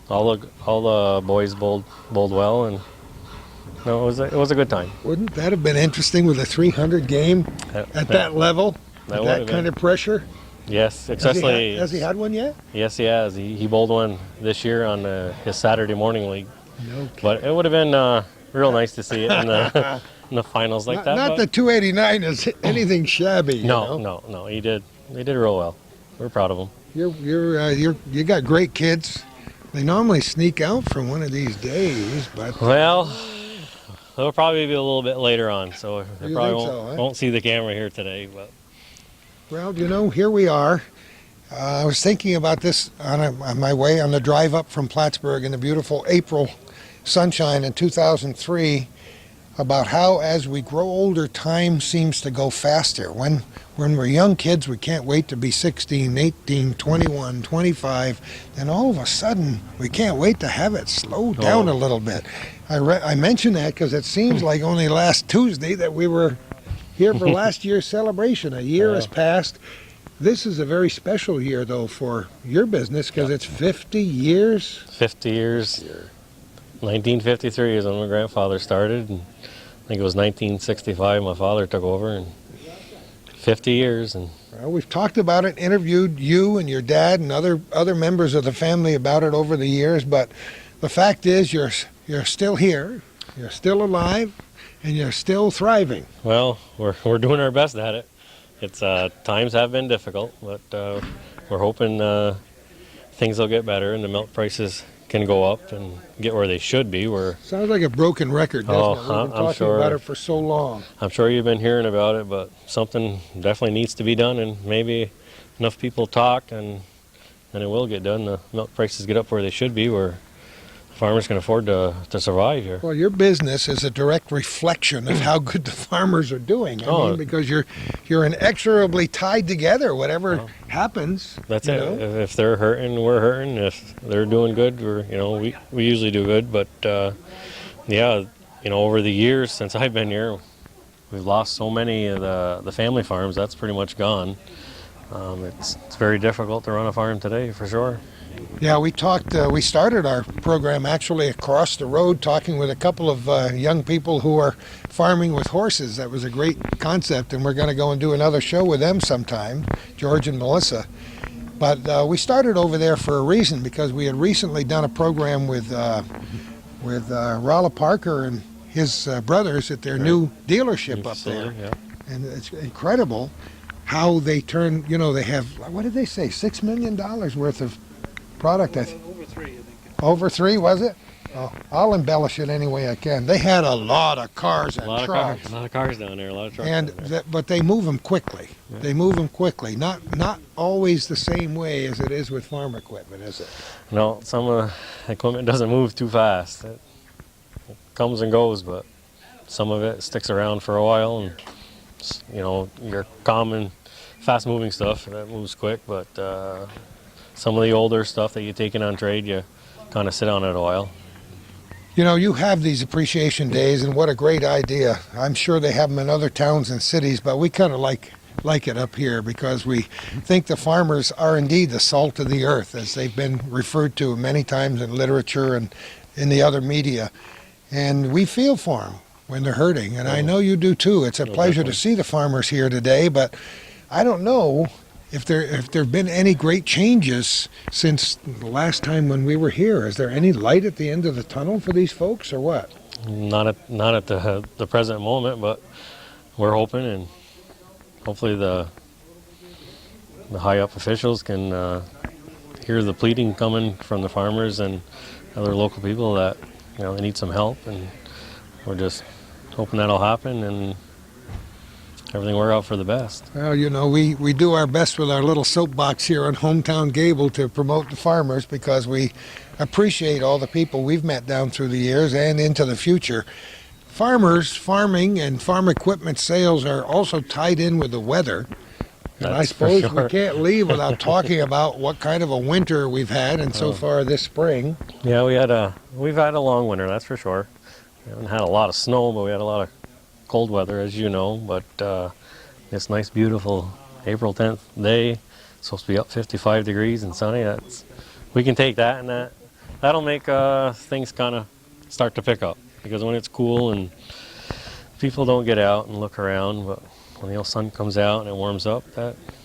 All the boys bowled well, and no, it was a good time. Wouldn't that have been interesting with a 300 game at that level? That With would that have kind been. of pressure? Yes, Has he had- especially. Has he had one yet? Yes, he has. He bowled one this year on his Saturday morning league. No. But it would have been real nice to see it in the in the finals like that. Not but that 289 is anything shabby. You know? no. He did real well. We're proud of him. You got great kids. They normally sneak out for one of these days, but Well, they'll probably be a little bit later on, so they You probably think so, huh? won't see the camera here today. But well, here we are. I was thinking about this on my way on the drive up from Plattsburgh in the beautiful April sunshine in 2003 about how as we grow older, time seems to go faster. When we're young kids, we can't wait to be 16, 18, 21, 25. Then all of a sudden, we can't wait to have it slow down a little bit. I mention that because it seems like only last Tuesday that we were here for last year's celebration. A year has passed. This is a very special year, though, for your business because it's 50 years. 50 years. 1953 is when my grandfather started, and I think it was 1965 my father took over, and 50 years. And Well, we've talked about it, interviewed you and your dad and other members of the family about it over the years, but the fact is you're still here, you're still alive, and you're still thriving. well, we're doing our best at it. It's times have been difficult, but we're hoping things will get better and the milk prices can go up and get where they should be. Where Sounds like a broken record, doesn't Oh, it? We've been I'm talking sure. about it for so long. I'm sure you've been hearing about it, but something definitely needs to be done, and maybe enough people talk, and it will get done. The milk prices get up where they should be, where farmers can afford to survive here. Well, your business is a direct reflection of how good the farmers are doing. I Oh. mean, because you're inexorably tied together. Whatever happens, That's you it. know? If they're hurting, we're hurting. If they're doing good, we usually do good. But yeah, over the years since I've been here, we've lost so many of the family farms. That's pretty much gone. It's very difficult to run a farm today, for sure. Yeah, we talked. We started our program actually across the road, talking with a couple of young people who are farming with horses. That was a great concept, and we're going to go and do another show with them sometime, George and Melissa. But we started over there for a reason, because we had recently done a program with Rolla Parker and his brothers at their new dealership up there, Yeah. and it's incredible how they turn. They have, what did they say, $6 million worth of product. Over 3, I think. Over 3, was it? Oh, I'll embellish it any way I can. They had a lot of cars and A lot trucks. of cars down there, a lot of trucks. And down there. but they move them quickly. They move them quickly. Not always the same way as it is with farm equipment, is it? No, some of the equipment doesn't move too fast. It comes and goes, but some of it sticks around for a while. And your common, fast-moving stuff that moves quick, but some of the older stuff that you take in on trade, you kind of sit on it a while. You have these appreciation days, and what a great idea. I'm sure they have them in other towns and cities, but we kind of like it up here because we think the farmers are indeed the salt of the earth, as they've been referred to many times in literature and in the other media. And we feel for them when they're hurting, and I know you do too. It's a pleasure to see the farmers here today, but I don't know if there have been any great changes since the last time when we were here. Is there any light at the end of the tunnel for these folks, or what? Not at the present moment, but we're hoping, and hopefully the high up officials can hear the pleading coming from the farmers and other local people that they need some help, and we're just hoping that'll happen and everything work out for the best. Well, we do our best with our little soapbox here on Hometown Gable to promote the farmers, because we appreciate all the people we've met down through the years and into the future. Farmers, farming, and farm equipment sales are also tied in with the weather. And I That's for suppose sure. we can't leave without talking about what kind of a winter we've had, and so far this spring. Yeah, we've had a long winter, that's for sure. We haven't had a lot of snow, but we had a lot of cold weather, as you know. But this nice, beautiful April 10th day, it's supposed to be up 55 degrees and sunny. We can take that, and that'll make things kind of start to pick up. Because when it's cool and people don't get out and look around, but when the sun comes out and it warms up,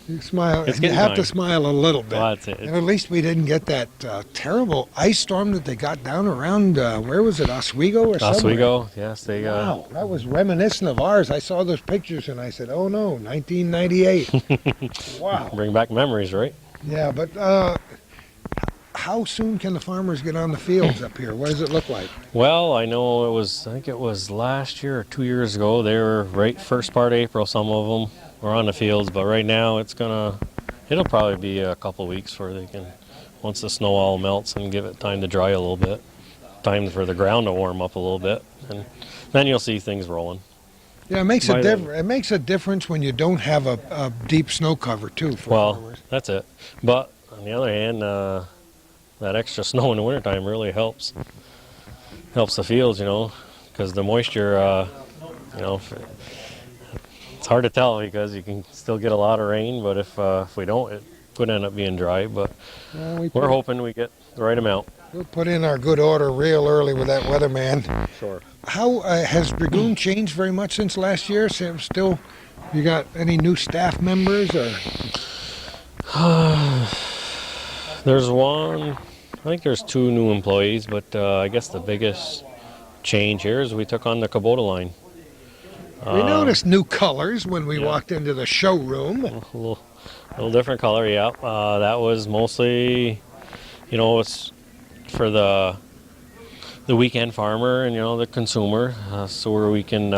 You smile. It's You getting have to time. smile a little bit. Well, that's it. And at least we didn't get that terrible ice storm that they got down around, where was it, Oswego or somewhere? Oswego, yes, they. Wow, that was reminiscent of ours. I saw those pictures and I said, oh no, 1998. Wow. Bring back memories, right? Yeah, but how soon can the farmers get on the fields up here? What does it look like? Well, I know I think it was last year or 2 years ago. They were right first part of April. Some of them were on the fields, but right now it'll probably be a couple weeks before they can, once the snow all melts and give it time to dry a little bit, time for the ground to warm up a little bit, and then you'll see things rolling. Yeah, it makes By then. it makes a difference when you don't have a deep snow cover too for Well, farmers. that's it. But on the other hand, that extra snow in the wintertime really helps the fields, because the moisture, it's hard to tell because you can still get a lot of rain, but if we don't, it could end up being dry. But we're hoping we get the right amount. We'll put in our good order real early with that weatherman. Sure. How has Dragoon changed very much since last year? Still, you got any new staff members or? There's one. I think there's 2 new employees, but I guess the biggest change here is we took on the Kubota line. We noticed new colors when we yeah. walked into the showroom. A little different color, yeah. That was mostly, it's for the weekend farmer and the consumer, so where we can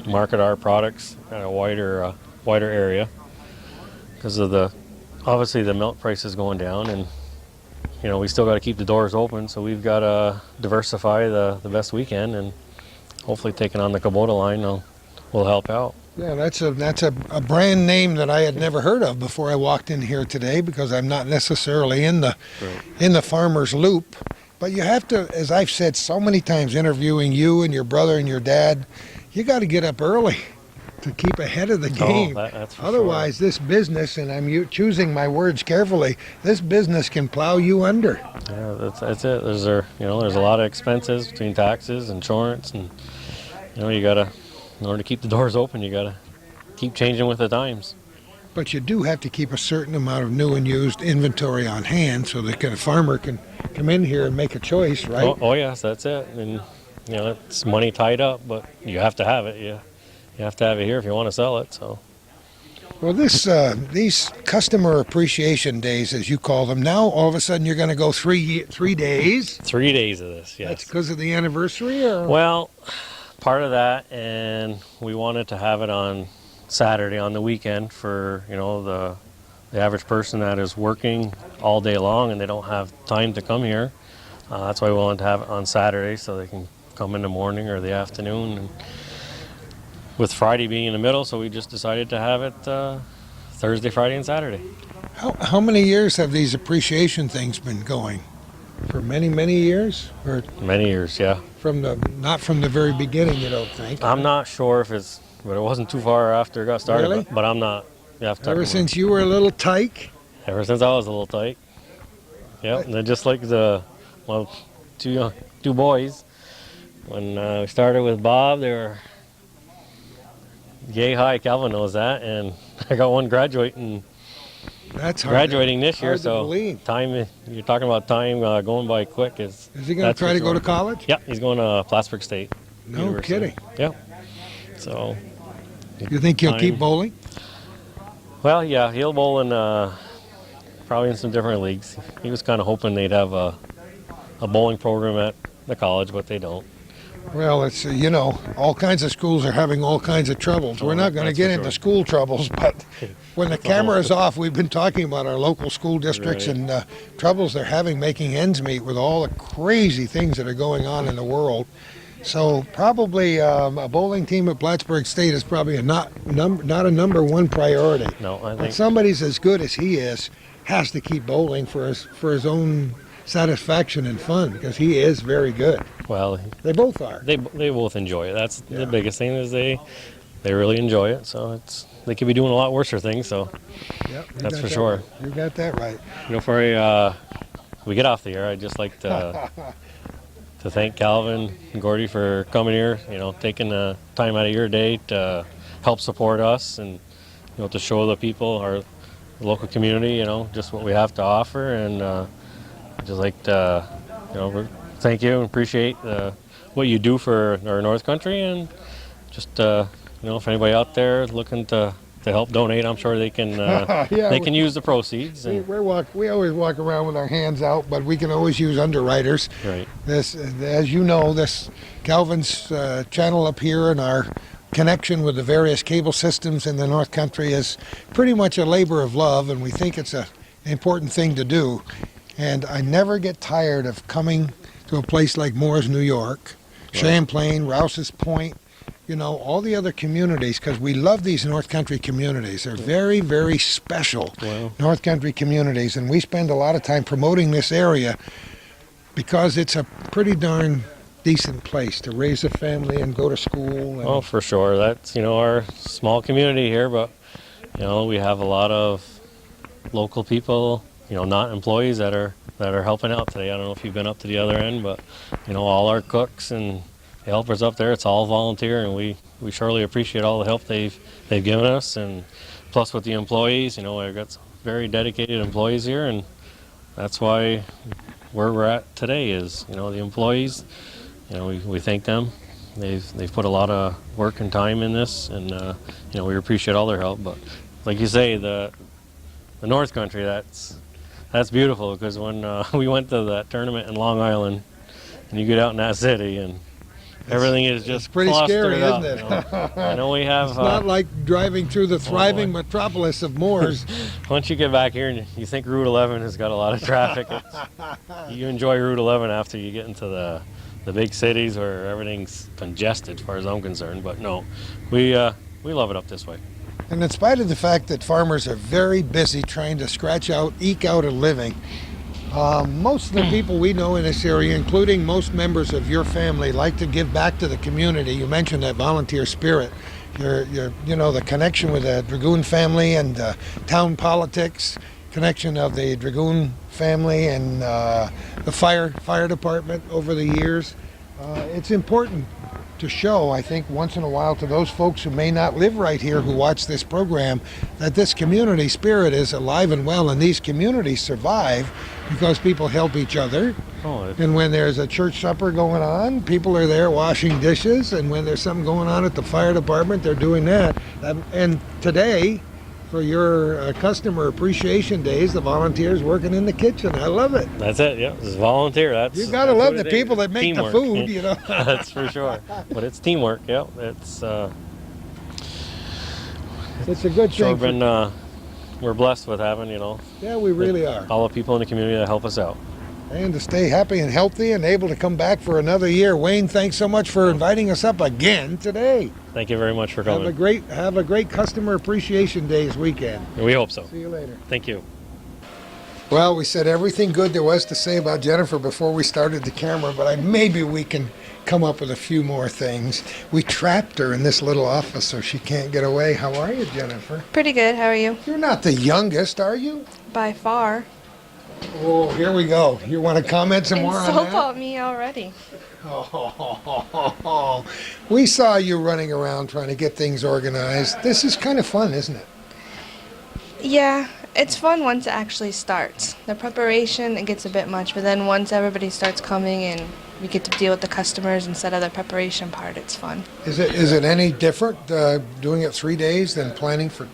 market our products at a wider area because of obviously the milk price is going down, and we still got to keep the doors open, so we've got to diversify the best we can, and hopefully taking on the Kubota line will help out. Yeah, that's a brand name that I had never heard of before I walked in here today, because I'm not necessarily in the farmer's loop. But you have to, as I've said so many times interviewing you and your brother and your dad, you got to get up early to keep ahead of the game. That's for Otherwise, this business, and I'm choosing my words carefully, this business can plow you under. Yeah, that's it. There's a lot of expenses between taxes, insurance, and you gotta, in order to keep the doors open, you gotta keep changing with the times. But you do have to keep a certain amount of new and used inventory on hand so that a farmer can come in here and make a choice, right? Oh yes, that's it. And it's money tied up, but you have to have it. You have to have it here if you want to sell it. So. Well, these customer appreciation days, as you call them, now all of a sudden you're going to go 3 days. 3 days of this, yes. That's because of the anniversary, or? Well, part of that, and we wanted to have it on Saturday on the weekend for the average person that is working all day long and they don't have time to come here. That's why we wanted to have it on Saturday so they can come in the morning or the afternoon. And with Friday being in the middle, so we just decided to have it Thursday, Friday, and Saturday. How many years have these appreciation things been going? For many, many years? Or many years, yeah. Not from the very beginning, you don't think? I'm not sure but it wasn't too far after it got started. Really? But I'm not. Ever since you were a little tyke? Ever since I was a little tyke. Yeah, and then just like two boys. When we started with Bob, they were yay high. Calvin knows that, and I got one graduating this year. So believe. Time, you're talking about time going by quick. Is he going to try to go to college? Yeah, he's going to Plattsburgh State. No University. kidding. Yeah. So. You think he'll keep bowling? Well, yeah, he'll bowl in probably in some different leagues. He was kind of hoping they'd have a bowling program at the college, but they don't. Well, it's all kinds of schools are having all kinds of troubles. We're not going to get into school troubles, but when the camera is off, we've been talking about our local school districts and troubles they're having making ends meet with all the crazy things that are going on in the world. So probably a bowling team at Plattsburgh State is probably not a number one priority. No, I think. But somebody's as good as he is has to keep bowling for his own satisfaction and fun, because he is very good. Well, they both are. They both enjoy it. That's the biggest thing, is they really enjoy it. So they could be doing a lot worser things. So that's for sure. Right. You got that right. Before we get off the air, I'd just like to thank Calvin and Gordy for coming here. Taking the time out of your day to help support us and to show the people, our local community, just what we have to offer. And I'd just like to thank you and appreciate what you do for our North Country, and just if anybody out there looking to help donate, I'm sure they can can use the proceeds. And we always walk around with our hands out, but we can always use underwriters. Right. This, as you know, this Calvin's channel up here and our connection with the various cable systems in the North Country is pretty much a labor of love, and we think it's an important thing to do. And I never get tired of coming to a place like Moores, New York, Champlain, Rouse's Point, all the other communities, because we love these North Country communities. They're very, very special North Country communities, and we spend a lot of time promoting this area because it's a pretty darn decent place to raise a family and go to school. Oh, for sure. That's, our small community here, but, we have a lot of local people, not employees that are helping out today. I don't know if you've been up to the other end, but, all our cooks and helpers up there, it's all volunteer, and we surely appreciate all the help they've given us. And plus with the employees, I've got some very dedicated employees here, and that's why where we're at today is, the employees, we thank them. They've put a lot of work and time in this, and we appreciate all their help. But like you say, the North Country, that's That's beautiful because when we went to that tournament in Long Island, and you get out in that city, and everything is just pretty scary, clustered up, isn't it? you know. I know we have. It's not like driving through the thriving boy. metropolis of Moors. Once you get back here and you think Route 11 has got a lot of traffic, you enjoy Route 11 after you get into the big cities where everything's congested, as far as I'm concerned. But no, we love it up this way. And in spite of the fact that farmers are very busy trying to eke out a living, most of the people we know in this area, including most members of your family, like to give back to the community. You mentioned that volunteer spirit. The connection with the Dragoon family and town politics, connection of the Dragoon family and the fire department over the years. It's important to show, I think, once in a while to those folks who may not live right here who watch this program that this community spirit is alive and well, and these communities survive because people help each other. And when there's a church supper going on, people are there washing dishes, and when there's something going on at the fire department, they're doing that. And today, for your customer appreciation days, the volunteers working in the kitchen. I love it. That's it. Yeah, it's volunteer. You gotta that's love what the it people is. that make Teamwork. the food, you know. That's for sure. But it's teamwork. Yeah, it's It's a good sure thing. been. We're blessed with having Yeah, we really are. all the people in the community that help us out. And to stay happy and healthy and able to come back for another year. Wayne, thanks so much for inviting us up again today. Thank you very much for Have coming. a great Customer Appreciation Days weekend. We hope so. See you later. Thank you. Well, we said everything good there was to say about Jennifer before we started the camera, but maybe we can come up with a few more things. We trapped her in this little office so she can't get away. How are you, Jennifer? Pretty good. How are you? You're not the youngest, are you? By far. Oh, here we go. You want to comment some more on Insult that? on me already. Oh, we saw you running around trying to get things organized. This is kind of fun, isn't it? Yeah, it's fun once it actually starts. The preparation, it gets a bit much, but then once everybody starts coming and we get to deal with the customers instead of the preparation part, it's fun. Is it any different doing it 3 days than planning for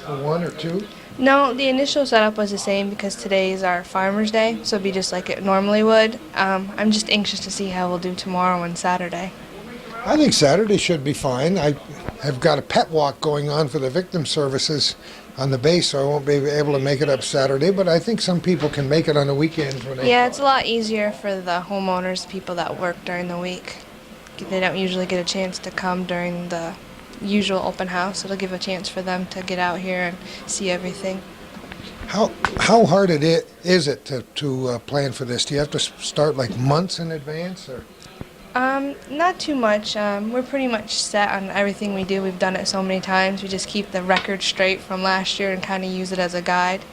1 or 2? No, the initial setup was the same because today is our Farmer's Day, so it'd be just like it normally would. I'm just anxious to see how we'll do tomorrow and Saturday. I think Saturday should be fine. I have got a pet walk going on for the victim services on the base, so I won't be able to make it up Saturday, but I think some people can make it on the weekends when they... Yeah, it's a lot easier for the homeowners, people that work during the week. They don't usually get a chance to come during the usual open house. It'll give a chance for them to get out here and see everything. How hard is it to plan for this? Do you have to start like months in advance, or? Not too much. We're pretty much set on everything we do. We've done it so many times. We just keep the record straight from last year and kind of use it as a guide.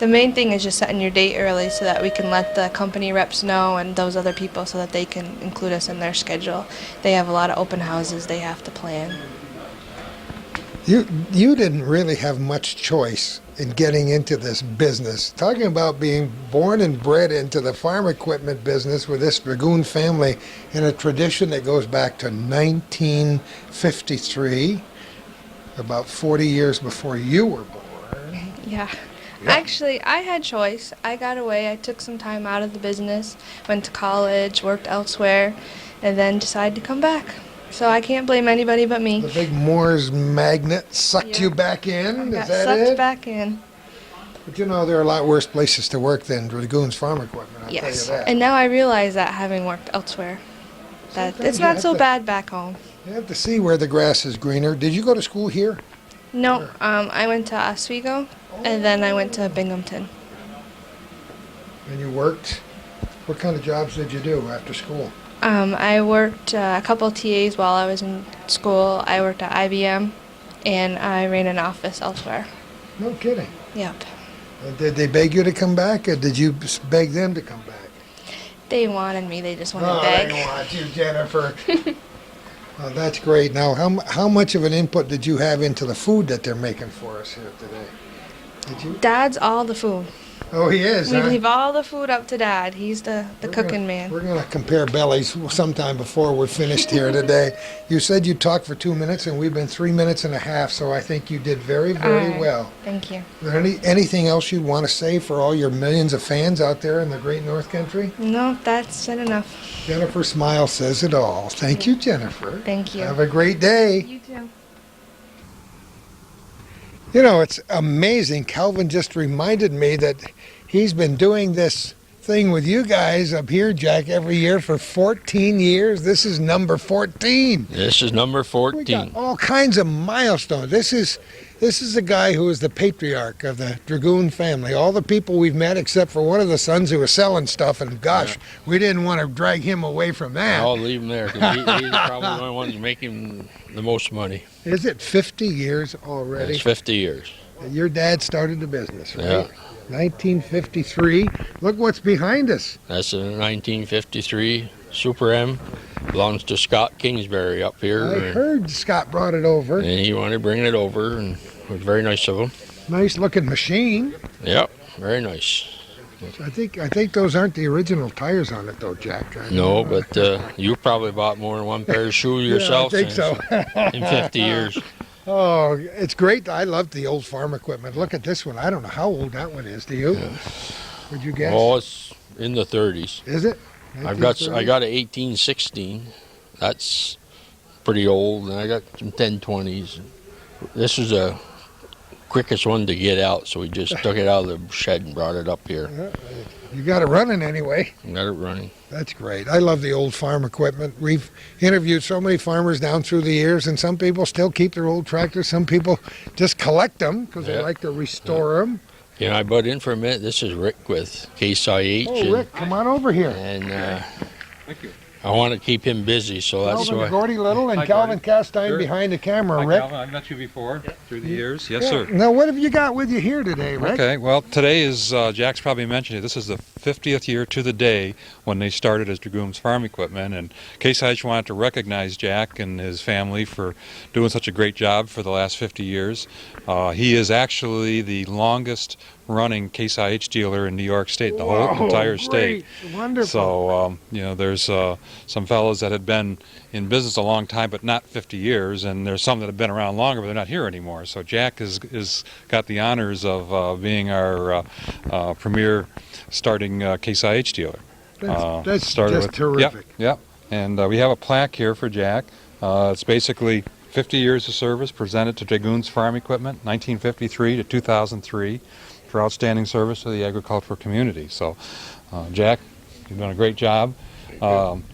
The main thing is just setting your date early so that we can let the company reps know and those other people so that they can include us in their schedule. They have a lot of open houses they have to plan. You didn't really have much choice in getting into this business. Talking about being born and bred into the farm equipment business with this Dragoon family in a tradition that goes back to 1953, about 40 years before you were born. Yeah. Actually, I had choice. I got away. I took some time out of the business, went to college, worked elsewhere, and then decided to come back. So I can't blame anybody but me. The big Moors magnet sucked Yeah. you back in? I Is got that sucked it? back in. But you know, there are a lot worse places to work than Dragoon's farm equipment, I'll Yes. tell you that. And now I realize that having worked elsewhere, that Sometimes it's you not have so to- bad back home. You have to see where the grass is greener. Did you go to school here? No, I went to Oswego, and then I went to Binghamton. And you worked? What kind of jobs did you do after school? I worked a couple TAs while I was in school. I worked at IBM, and I ran an office elsewhere. No kidding. Yep. Did they beg you to come back, or did you beg them to come back? They wanted me. They just wanted to They beg. want you, Jennifer. Oh, that's great. Now, how much of an input did you have into the food that they're making for us here today? Did you? Dad's all the food. Oh, he is, We huh? leave all the food up to Dad. He's the cooking man. We're going to compare bellies sometime before we're finished here today. You said you talked for 2 minutes, and we've been 3 minutes and a half, so I think you did very, very All right. well. Thank you. Is there anything else you want to say for all your millions of fans out there in the great North Country? No, that's it enough. Jennifer Smile says it all. Thank you, Jennifer. Thank you. Have a great day. You too. You know, it's amazing. Calvin just reminded me that he's been doing this thing with you guys up here, Jack, every year for 14 years. This is number 14. This is number We 14. got all kinds of milestones. This is a guy who is the patriarch of the Dragoon family. All the people we've met, except for one of the sons who was selling stuff, and gosh, we didn't want to drag him away from that. I'll leave him there because he's probably the only one who's making the most money. Is it 50 years already? It's 50 years. Your dad started the business, right? Yeah. 1953. Look what's behind us. That's a 1953 Super M. Belongs to Scott Kingsbury up here. I heard Scott brought it over. And he wanted to bring it over, and it was very nice of him. Nice looking machine. Yep, very nice. I think those aren't the original tires on it though, Jack. No, but you probably bought more than one pair of shoes yourself I think so. in 50 years. Oh, it's great. I love the old farm equipment. Look at this one. I don't know how old that one is. Do you? Would you guess? Oh, it's in the 30s. Is it? I got 1930? a 1816. That's pretty old, and I got some 1020s. This is the quickest one to get out, so we just took it out of the shed and brought it up here. You got it running anyway. Got it running. That's great. I love the old farm equipment. We've interviewed so many farmers down through the years, and some people still keep their old tractors. Some people just collect them because they Yeah. like to restore them. You know, I butt in for a minute. This is Rick with Case IH. Oh, Rick, come on over here. And I want to keep him busy, so that's Calvin why. Gordy Little and Hi, Calvin Gordy. Castine Sure. behind the camera, Hi, Rick. Calvin. I've met you before through the years. Yes, Yeah. sir. Now, what have you got with you here today, Rick? Okay, well, today is, Jack's probably mentioned it, this is the 50th year to the day when they started as Dragoon's Farm Equipment, and Case IH wanted to recognize Jack and his family for doing such a great job for the last 50 years. He is actually the longest running Case IH dealer in New York State, the whole entire state. Great. Wonderful. So, you know, there's some fellows that had been in business a long time, but not 50 years, and there's some that have been around longer, but they're not here anymore. So Jack is got the honors of being our premier starting Case IH dealer. That's Started just with- terrific. Yep. And we have a plaque here for Jack. It's basically 50 years of service presented to Dragoon's Farm Equipment, 1953 to 2003, for outstanding service to the agricultural community. So, Jack, you've done a great job.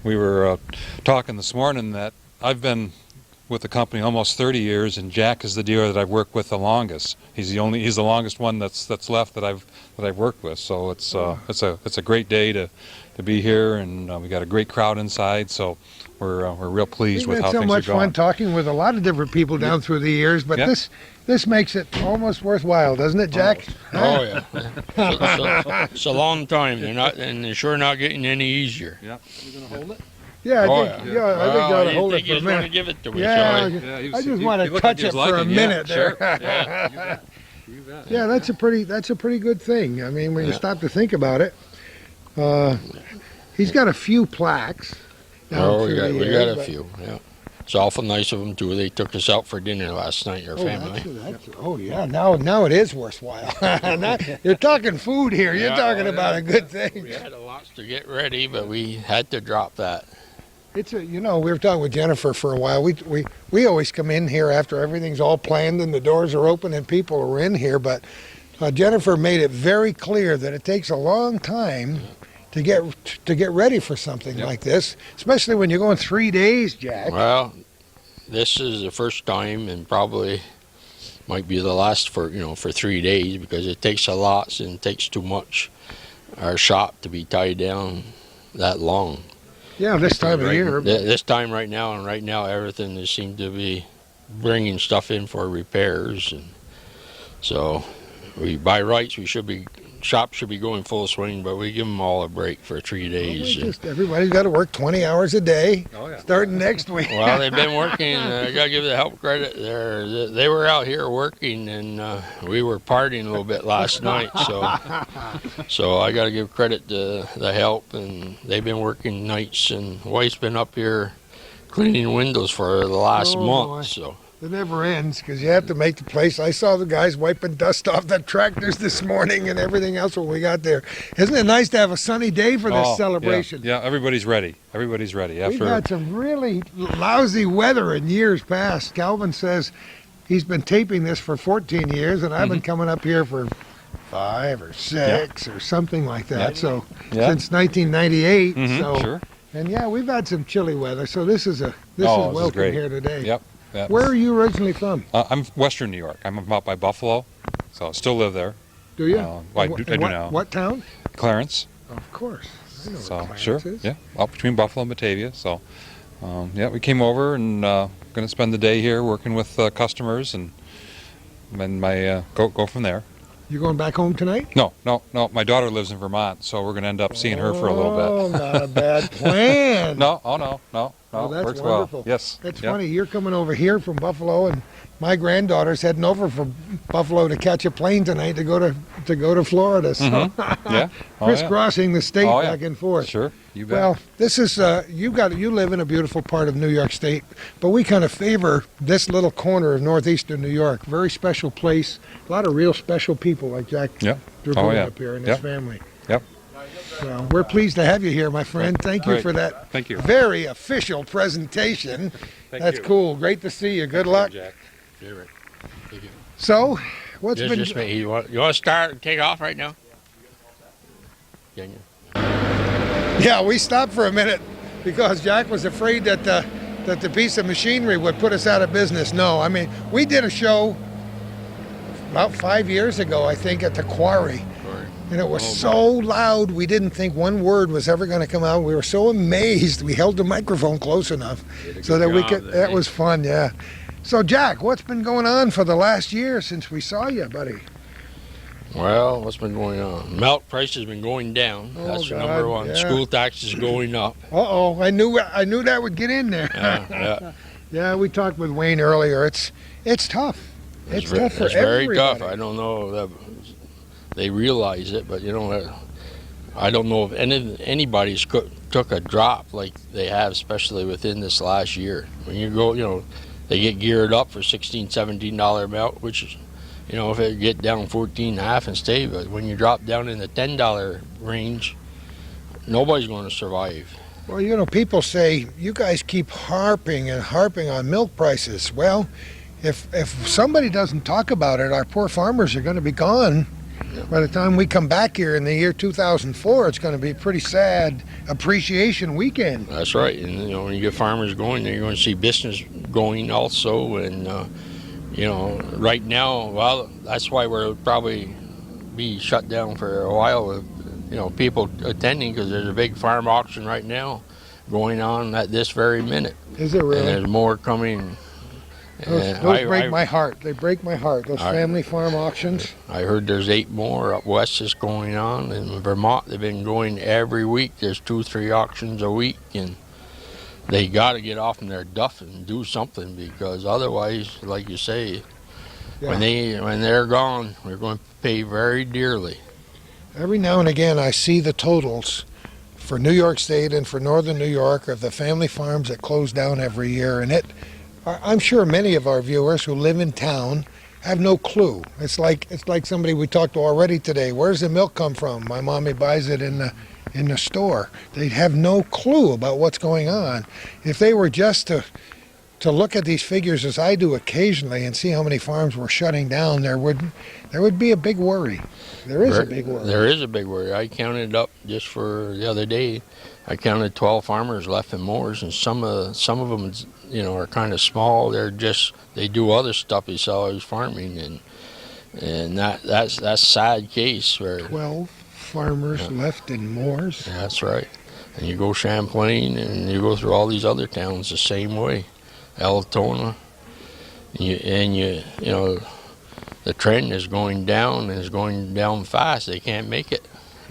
We were talking this morning that I've been with the company almost 30 years, and Jack is the dealer that I've worked with the longest. He's the longest one that's left that I've worked with. So it's a great day to be here, and we got a great crowd inside. So we're real pleased with We've how had so things are much going. fun talking with a lot of different people down through the years, but Yep. this makes it almost worthwhile, doesn't it, Jack? Oh yeah, it's a long time. They're sure not getting any easier. Yeah. Yeah, I Oh, think, yeah. yeah, I think Well, I ought to you hold it think for a he's going to minute. give it to me? Yeah, so Yeah, he I was- just he- want he to looked touch like it he was for a liking it. minute Yeah, there. sure. yeah. Yeah, that's a pretty good thing. I mean, when you Yeah. stop to think about it, he's got a few plaques. Down Oh, through the we years, got a but- few. Yeah, it's awful nice of them too. They took us out for dinner last night, our Oh, family. oh yeah, now it is worthwhile. Now, you're talking food here. You're Yeah, talking oh, about yeah. a good thing. We had a lot to get ready, but we had to drop that. We were talking with Jennifer for a while. We always come in here after everything's all planned and the doors are open and people are in here. But Jennifer made it very clear that it takes a long time to get ready for something like this, especially when you're going 3 days, Jack. Well, this is the first time, and probably might be the last for 3 days, because it takes a lot and it takes too much our shop to be tied down that long. Yeah, this time of year. This time right now, everything just seemed to be bringing stuff in for repairs, and so by rights we should be shop should be going full swing, but we give them all a break for 3 days. Everybody's got to work 20 hours a day, starting next week. Well, they've been working. I got to give the help credit. They were out here working, and we were partying a little bit last night. So I got to give credit to the help, and they've been working nights. And wife's been up here cleaning windows for the last month. Boy. So. It never ends because you have to make the place. I saw the guys wiping dust off the tractors this morning and everything else when we got there. Isn't it nice to have a sunny day for this celebration? Yeah, everybody's ready. Everybody's ready. We've had some really lousy weather in years past. Calvin says he's been taping this for 14 years, and I've been coming up here for 5 or 6 or something like that. So since 1998. So sure. And we've had some chilly weather. So this is welcome great. here today. Yep. Where are you originally from? I'm Western New York. I'm about by Buffalo, so I still live there. Do you? I do now. What town? Clarence. Of course. I know So where Clarence sure, is. up between Buffalo and Batavia. So, we came over and going to spend the day here working with customers and then go from there. You going back home tonight? No. My daughter lives in Vermont, so we're going to end up seeing her for a little bit. Oh, not a bad plan. No. Oh, that's Works wonderful. well. Yes. That's funny. You're coming over here from Buffalo, and my granddaughter's heading over from Buffalo to catch a plane tonight to go to Florida. So crisscrossing the state back and forth. Sure, you bet. Well, this is you live in a beautiful part of New York State, but we kind of favor this little corner of northeastern New York. Very special place. A lot of real special people like Jack Dragoon up here and his family. Yep. So we're pleased to have you here, my friend. Thank you for that. Thank you. Very official presentation. That's you. cool. Great to see you. Good luck. Jack. Thank you. So, what's been? Just me. You want to start and take off right now? Can you? Yeah, we stopped for a minute because Jack was afraid that the piece of machinery would put us out of business. No, I mean, we did a show about 5 years ago, I think, at the quarry. And it was so loud, we didn't think one word was ever going to come out. We were so amazed. We held the microphone close enough so that we could. That was fun, yeah. So, Jack, what's been going on for the last year since we saw you, buddy? Well, what's been going on? Milk price has been going down. That's number one. Yeah. School taxes going up. Uh-oh, I knew that would get in there. Yeah, we talked with Wayne earlier. It's tough. It's tough for It's very everybody. tough. I don't know that they realize it, but I don't know if anybody's took a drop like they have, especially within this last year. When you go, they get geared up for $16, $17 milk, which is, if it get down 14.5 and stay, but when you drop down in the $10 range, nobody's going to survive. Well, people say you guys keep harping on milk prices. Well, if somebody doesn't talk about it, our poor farmers are going to be gone. By the time we come back here in the year 2004, it's going to be a pretty sad appreciation weekend. That's right. And, when you get farmers going, you're going to see business going also. And, right now, well, that's why we'll probably be shut down for a while with, people attending, because there's a big farm auction right now going on at this very minute. Is it really? And there's more coming. Those break my heart. They break my heart, those family farm auctions. I heard there's 8 more up west that's going on. In Vermont, they've been going every week. There's 2-3 auctions a week, and they got to get off in their duff and do something, because otherwise, like you say, when they're gone, we're going to pay very dearly. Every now and again, I see the totals for New York State and for northern New York of the family farms that close down every year, and I'm sure many of our viewers who live in town have no clue. It's like somebody we talked to already today. Where's the milk come from? My mommy buys it in the store. They have no clue about what's going on. If they were just to look at these figures as I do occasionally and see how many farms were shutting down, there would be a big worry. There is a big worry. There is a big worry. I counted up just for the other day. I counted 12 farmers left in Moors, and some of them, are kind of small. They do other stuff besides farming, and that's a sad case where 12 farmers left in Moors. That's right. And you go Champlain, and you go through all these other towns the same way, Altona, and the trend is going down, and is going down fast. They can't make it.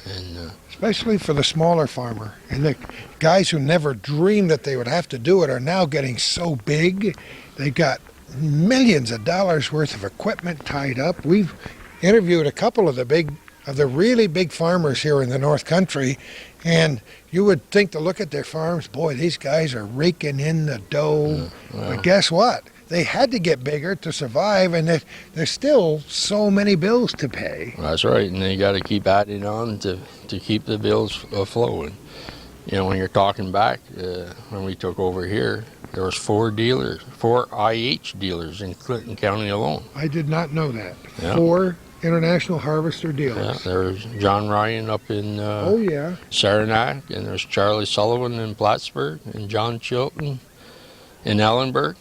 And Especially for the smaller farmer. And the guys who never dreamed that they would have to do it are now getting so big. They got millions of dollars worth of equipment tied up. We've interviewed a couple of the really big farmers here in the North Country, and you would think to look at their farms, boy, these guys are raking in the dough. But guess what? They had to get bigger to survive, and there's still so many bills to pay. that's right, and they got to keep adding on to keep the bills flowing. You know, when you're talking back, when we took over here, there was 4 IH dealers in Clinton County alone. I did not know that. Yeah. 4 international harvester Yeah, dealers. there was John Ryan up in Oh, yeah. Saranac, and there's Charlie Sullivan in Plattsburgh, and John Chilton in Ellenburg.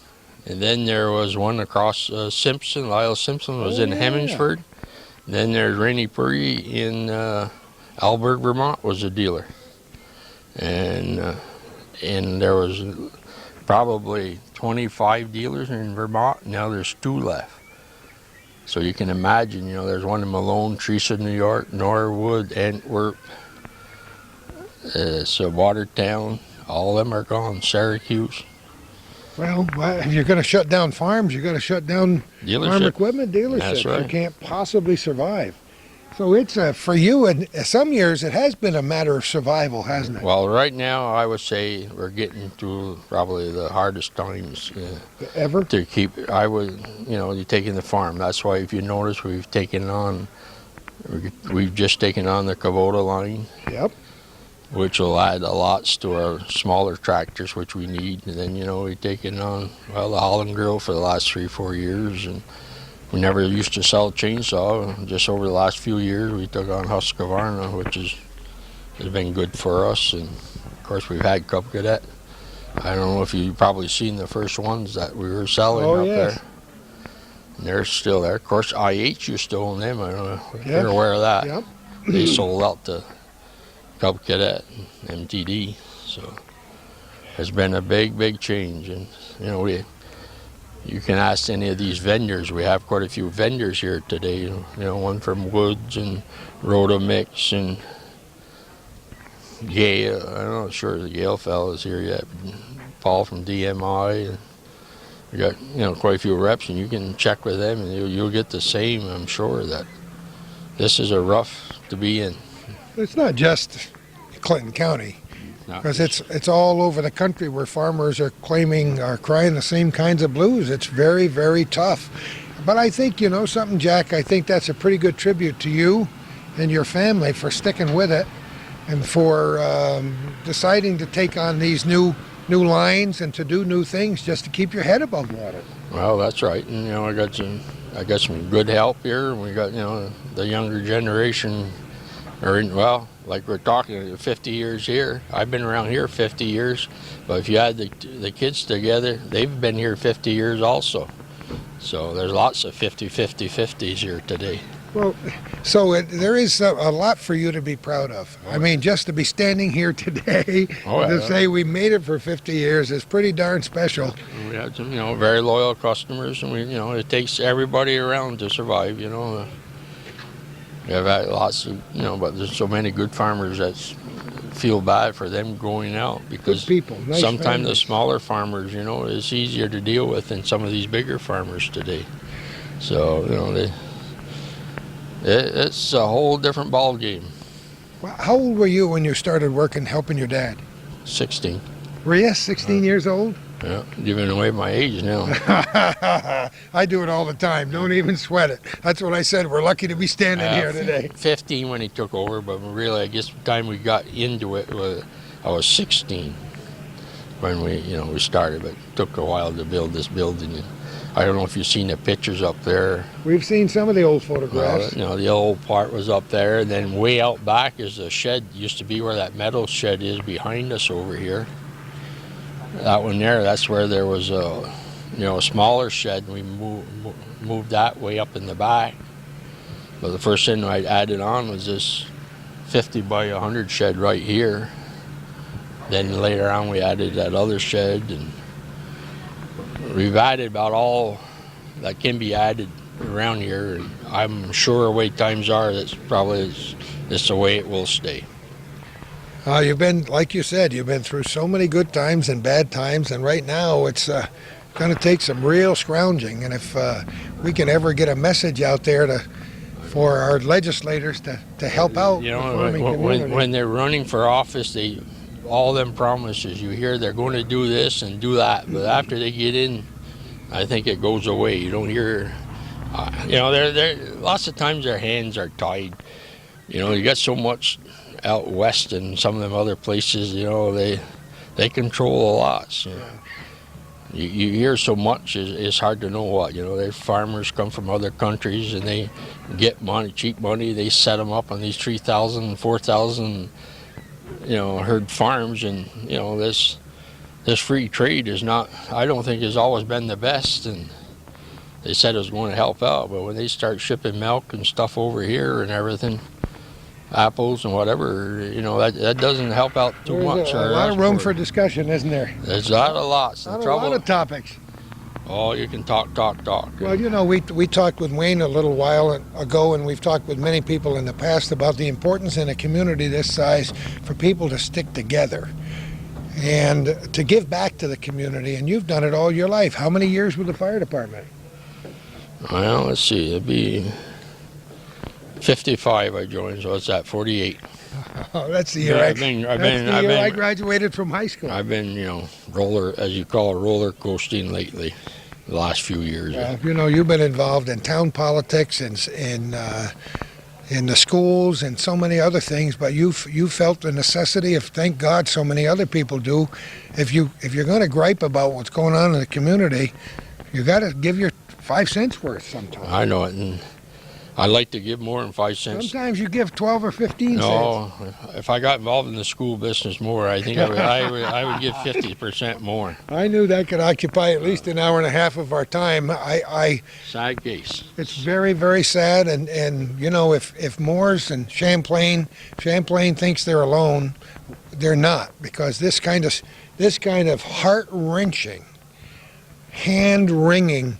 And then there was one across Simpson. Lyle Simpson was in yeah. Hemingsford. Then there's Rainey Puri in Alberg, Vermont, was a dealer. And there was probably 25 dealers in Vermont. Now there's 2 left. So you can imagine, you know, there's one in Malone, Teresa, New York, Norwood, Antwerp, so Watertown. All of them are gone. Syracuse. Well, if you're going to shut down farms, you've got to shut down farm equipment dealerships. That's right. You can't possibly survive. So it's for you, and some years it has been a matter of survival, hasn't it? Well, right now I would say we're getting through probably the hardest times Ever? to keep. I would, you know, you taking the farm. That's why if you notice we've just taken on the Kubota line. Yep. Which will add a lots to our smaller tractors, which we need. And then, you know, we've taken on, well, the Holland Grill for the last 3-4 years. And we never used to sell chainsaw. Just over the last few years, we took on Husqvarna, which has been good for us. And, of course, we've had Cub Cadet. I don't know if you've probably seen the first ones that we were selling up there. And they're still there. Of course, IH used to own them. I don't know if you're aware of that. Yep. They sold out to Cub Cadet and MTD, so there's been a big change. And you know, you can ask any of these vendors. We have quite a few vendors here today. You know, one from Woods and Rotomix and Gale. I'm not sure the Gale fellow is here yet. Paul from DMI. And we got, you know, quite a few reps, and you can check with them, and you'll get the same. I'm sure that this is a rough to be in. It's not just Clinton County, because it's all over the country where farmers are crying the same kinds of blues. It's very, very tough. But I think, you know something, Jack, I think that's a pretty good tribute to you and your family for sticking with it and for deciding to take on these new lines and to do new things just to keep your head above water. Well, that's right. And, you know, I got some good help here, and we got, you know, the younger generation. Well, like we're talking 50 years here. I've been around here 50 years, but if you add the kids together, they've been here 50 years also. So there's lots of 50s here today. Well, so there is a lot for you to be proud of. I mean, just to be standing here today to say we made it for 50 years is pretty darn special. We have some, you know, very loyal customers, and you know, it takes everybody around to survive, you know. We have had lots of, you know, but there's so many good farmers that feel bad for them going out because good people, nice sometimes families. the smaller farmers, you know, it's easier to deal with than some of these bigger farmers today. So, you know, it's a whole different ball game. Well, how old were you when you started working, helping your dad? 16. Were you 16 years old? Yeah, giving away my age now. I do it all the time. Don't even sweat it. That's what I said. We're lucky to be standing here today. 15 when he took over, but really, I guess the time we got into it I was 16 when we started. But it took a while to build this building. And I don't know if you've seen the pictures up there. We've seen some of the old photographs. Well, the old part was up there, and then way out back is the shed. Used to be where that metal shed is behind us over here. That one there, that's where there was a smaller shed. We moved that way up in the back. But the first thing I added on was this 50 by 100 shed right here. Then later on we added that other shed, and we've added about all that can be added around here. And I'm sure the way times are, that's the way it will stay. You've been, like you said, you've been through so many good times and bad times, and right now it's going to take some real scrounging. And if we can ever get a message out there for our legislators to help out You the know, farming community. when they're running for office, all them promises you hear, they're going to do this and do that, but after they get in, I think it goes away. You don't hear, they're lots of times their hands are tied. You got so much out west and some of them other places. They control a lot. You hear so much, it's hard to know what. Their farmers come from other countries and they get cheap money. They set them up on these 3,000, 4,000, herd farms, and this free trade is not. I don't think has always been the best. And they said it was going to help out, but when they start shipping milk and stuff over here and everything, apples and whatever, that doesn't help out too much. There's a lot of room for discussion, isn't there? There's a lot of lots. A lot of topics. Oh, you can talk. Well, we talked with Wayne a little while ago, and we've talked with many people in the past about the importance in a community this size for people to stick together and to give back to the community. And you've done it all your life. How many years with the fire department? Well, let's see. It'd be 55 I joined, so it's at 48. Oh, that's the year, I graduated from high school. I've been, roller coasting lately, the last few years. You've been involved in town politics and in the schools and so many other things, but you felt the necessity of, thank God so many other people do, if you're going to gripe about what's going on in the community, you got to give your 5 cents worth sometimes. I know it, and I'd like to give more than 5 cents. Sometimes you give 12 or 15 No, cents. If I got involved in the school business more, I think I would give 50% more. I knew that could occupy at least an hour and a half of our time. Sad case. It's very, very sad, and if Moores and Champlain thinks they're alone, they're not, because this kind of heart-wrenching, hand-wringing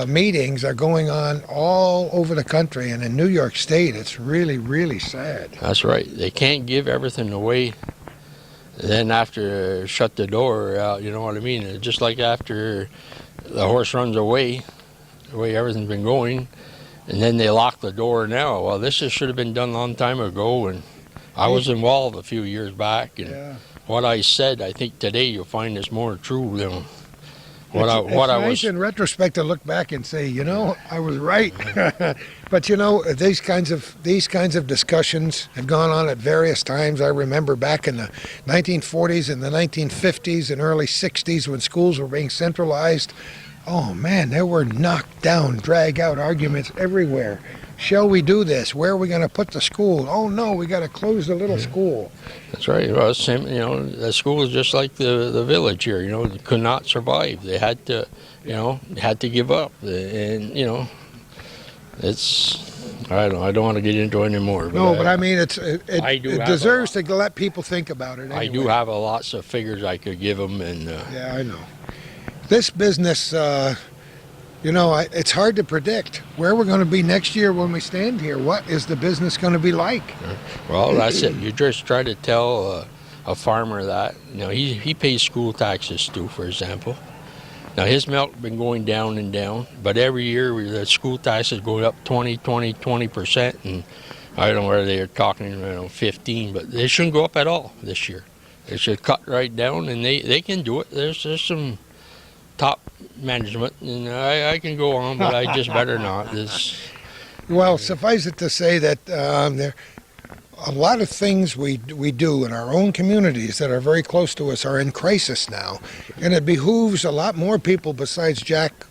meetings are going on all over the country, and in New York State, it's really, really sad. That's right. They can't give everything away. Then after shut the door out, you know what I mean? Just like after the horse runs away, the way everything's been going, and then they lock the door now. Well, this should have been done a long time ago, and I was involved a few years back, and what I said, I think today you'll find is more true than what I was. Nice in retrospect to look back and say, I was right. But these kinds of discussions have gone on at various times. I remember back in the 1940s and the 1950s and early 60s when schools were being centralized. Oh man, there were knocked down, drag out arguments everywhere. Shall we do this? Where are we going to put the school? Oh no, we got to close the little school. That's right. Well, the school is just like the village here. They could not survive. They had to, had to give up. And it's, I don't want to get into it anymore. But I mean, it deserves to let people think about it. Anyway. I do have lots of figures I could give them, and yeah, I know. This business. It's hard to predict where we're going to be next year when we stand here. What is the business going to be like? Well, that's it. You just try to tell a farmer that, he pays school taxes too, for example. Now, his milk been going down and down, but every year the school taxes go up 20%, and I don't know whether they're talking 15, but they shouldn't go up at all this year. They should cut right down, and they can do it. There's some top management, and I can go on, but I just better not. Well, suffice it to say that there a lot of things we do in our own communities that are very close to us are in crisis now, and it behooves a lot more people besides Jack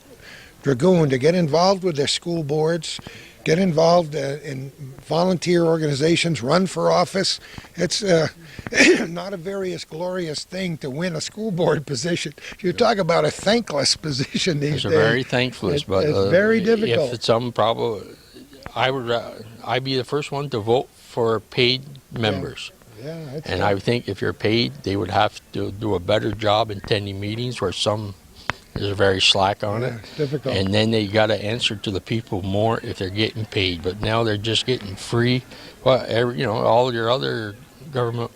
Dragoon to get involved with their school boards, get involved in volunteer organizations, run for office. It's not a very glorious thing to win a school board position. You talk about a thankless position these days. It's very thankless, but it's very difficult. If it's some problem, I'd be the first one to vote for paid members. Yeah, and I think if you're paid, they would have to do a better job in attending meetings where some is very slack on it. It's difficult. And then they got to answer to the people more if they're getting paid. But now they're just getting free. Well, all your other government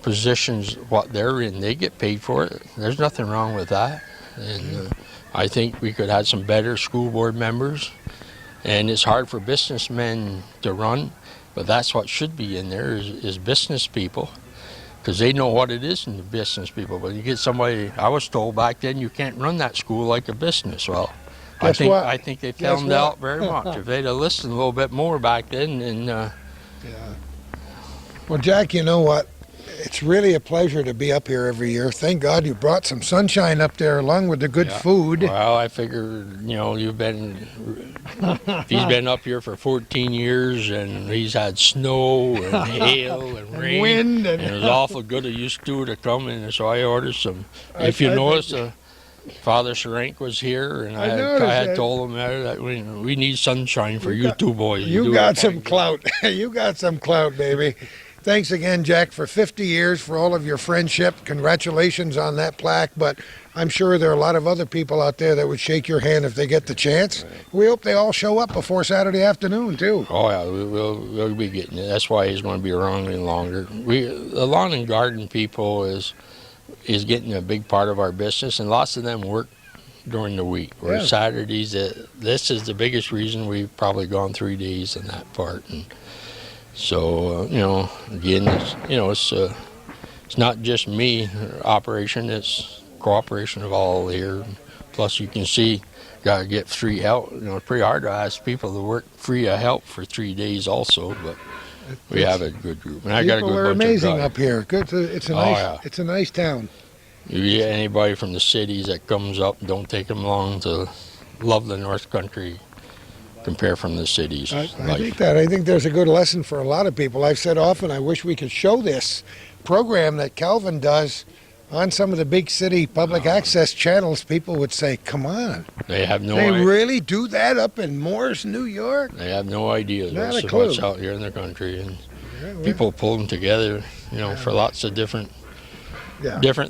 positions, what they're in, they get paid for it. There's nothing wrong with that. And I think we could have some better school board members. And it's hard for businessmen to run, but that's what should be in there is business people, because they know what it is in the business people. But you get somebody, I was told back then, you can't run that school like a business. Well, I think they found out very much. If they'd have listened a little bit more back then, and Well, Jack, you know what? It's really a pleasure to be up here every year. Thank God you brought some sunshine up there along with the good food. Well, I figure, you've been, he's been up here for 14 years, and he's had snow and hail and rain. Wind. And it was awful good of you, Stu, to come in, so I ordered some. If you notice, Father Sharank was here, and I had told him that we need sunshine for you two boys. You got some clout. You got some clout, baby. Thanks again, Jack, for 50 years, for all of your friendship. Congratulations on that plaque, but I'm sure there are a lot of other people out there that would shake your hand if they get the chance. We hope they all show up before Saturday afternoon, too. Oh, yeah, we'll be getting it. That's why he's going to be around any longer. The lawn and garden people is getting a big part of our business, and lots of them work during the week. Where Saturdays, this is the biggest reason we've probably gone 3 days in that part. And so, again, it's not just me operation, it's cooperation of all here. Plus, you can see, got to get free help. It's pretty hard to ask people to work free of help for 3 days also, but we have a good group. And I got a good People are bunch amazing of guys. up here. Good. It's a nice town. You get anybody from the cities that comes up, don't take them long to love the North Country. Compare from the cities. I think there's a good lesson for a lot of people. I've said often, I wish we could show this program that Calvin does on some of the big city public access channels. People would say, come on. They have no They idea. really do that up in Morris, New York? They have no idea Not a clue. what's out here in the country. And people pull them together, for lots of different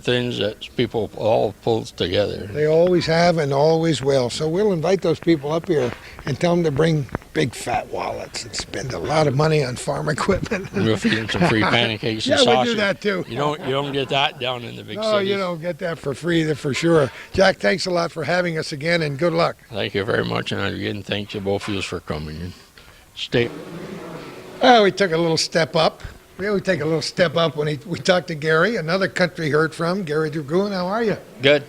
things that people all pull together. They always have and always will. So we'll invite those people up here and tell them to bring big fat wallets and spend a lot of money on farm equipment. We'll feed them some free pancakes and Yeah, sausage. we do that too. You don't get that down in the big No, cities. you don't get that for free, for sure. Jack, thanks a lot for having us again, and good luck. Thank you very much, and again, thank you both of you for coming. Stay. Well, we took a little step up. We always take a little step up when we talked to Gary, another country heard from. Gary Dragoon, how are you? Good.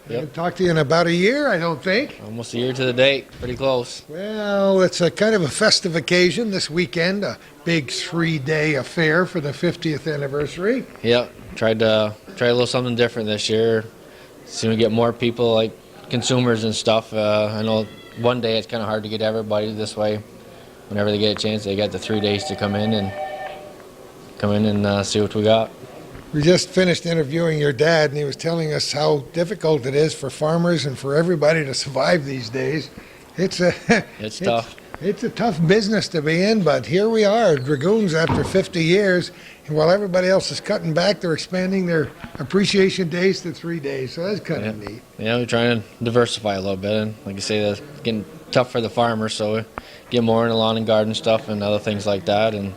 I haven't talked to you in about a year, I don't think. Almost a year to the date. Pretty close. Well, it's a kind of a festive occasion this weekend, a big 3-day affair for the 50th anniversary. Yep. Try a little something different this year. See if we get more people, like consumers and stuff. I know one day it's kind of hard to get everybody this way. Whenever they get a chance, they got the 3 days to come in and see what we got. We just finished interviewing your dad, and he was telling us how difficult it is for farmers and for everybody to survive these days. It's tough. It's a tough business to be in, but here we are, Dragoons, after 50 years, and while everybody else is cutting back, they're expanding their appreciation days to 3 days, so that's kind of neat. Yeah, we're trying to diversify a little bit, and like you say, that's getting tough for the farmers, so we get more into lawn and garden stuff and other things like that, and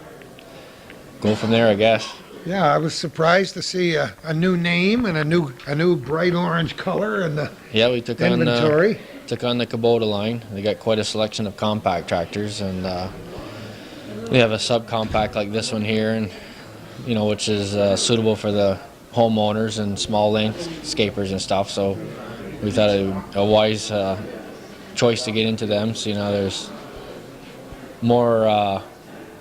go from there, I guess. Yeah, I was surprised to see a new name and a new bright orange color in the we took inventory. On the Kubota line. They got quite a selection of compact tractors, and we have a subcompact like this one here, and which is suitable for the homeowners and small landscapers and stuff. So we thought a wise choice to get into them. So there's more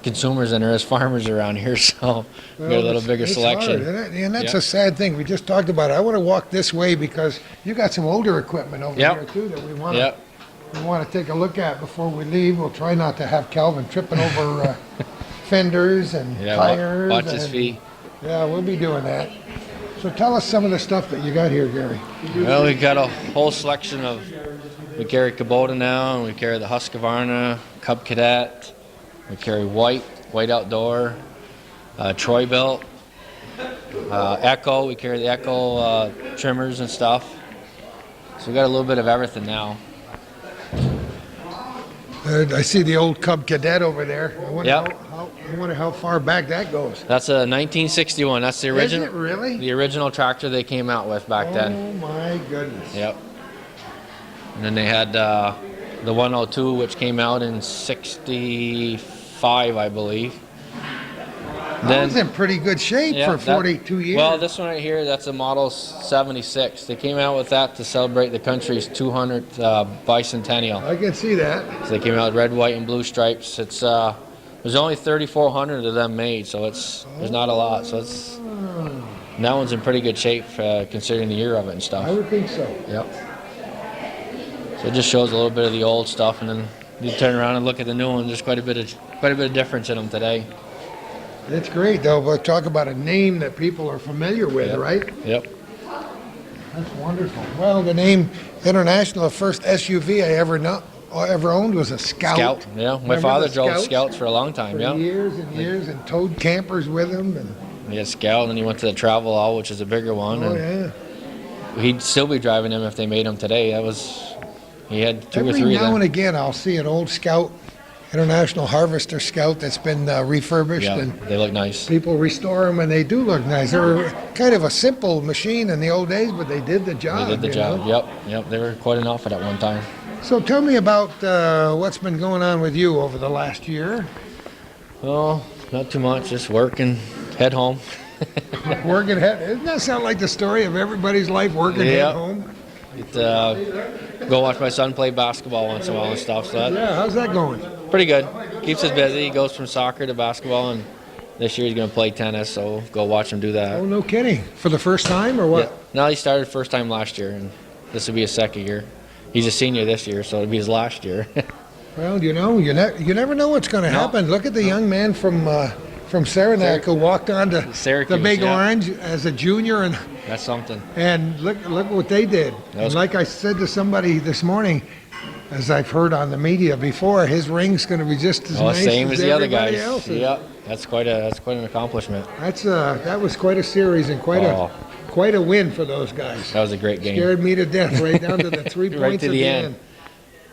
consumers than there is farmers around here, so we got a little bigger selection. Hard, and that's a sad thing. We just talked about it. I want to walk this way because you got some older equipment over here too that we want to take a look at before we leave. We'll try not to have Calvin tripping over fenders and tires. Watch his feet. Yeah, we'll be doing that. So tell us some of the stuff that you got here, Gary. Well, we got a whole selection of. We carry Kubota now, and we carry the Husqvarna, Cub Cadet. We carry white outdoor, Troy belt, Echo. We carry the Echo trimmers and stuff. So we got a little bit of everything now. I see the old Cub Cadet over there. I wonder, Yep. I wonder how far back that goes. That's a 1961. That's the original. Is it really? The original tractor they came out with back then. Oh my goodness. Yep. And then they had the 102, which came out in '65, I believe. That was in pretty good shape Yeah, for 42 years. Well, this one right here, that's a Model 76. They came out with that to celebrate the country's 200th bicentennial. I can see that. So they came out with red, white, and blue stripes. It's there's only 3,400 of them made, so there's not a lot. So and that one's in pretty good shape considering the year of it and stuff. I would think so. Yep. So it just shows a little bit of the old stuff, and then you turn around and look at the new one. There's quite a bit of difference in them today. It's great, though. But talk about a name that people are familiar with, Yep. right? Yep. That's wonderful. Well, the name International, the first SUV I ever owned was a Scout. Scout. Yeah. My Remember father the drove Scouts? Scouts for a long time. For Yeah. years and years, and towed campers with him. And, He had Scout, and then he went to the Travel All, which is a bigger one. oh, and yeah. he'd still be driving them if they made them today. He had two or Every three of now them. and again, I'll see an old Scout, International Harvester Scout that's been refurbished, Yeah, and they look nice. people restore them, and they do look nice. They were kind of a simple machine in the old days, but they did the job. They did the you job. know? Yep. They were quite an outfit at one time. So tell me about what's been going on with you over the last year. Oh, not too much. Just work and head home. Working head. Doesn't that sound like the story of everybody's life, working Yeah. at home? Go watch my son play basketball once in a while and stuff. So that's Yeah, how's that going? pretty good. Keeps us busy. He goes from soccer to basketball, and this year he's going to play tennis. So go watch him do that. Oh, no kidding. For the first time or what? Yeah. No, he started first time last year, and this will be his second year. He's a senior this year, so it'll be his last year. Well, you know, you never know what's going to happen. Look at the young man from Saranac who walked on to Syracuse, the Big yeah. Orange as a junior, That's something. and look what they did. That was- And like I said to somebody this morning, as I've heard on the media before, his ring's going to be just as nice Same as the other everybody guys. else's. Yep, that's quite an accomplishment. That was quite a series and quite a win for those guys. That was a great game. Scared me to death right down to the 3 Right points to at the the end. end.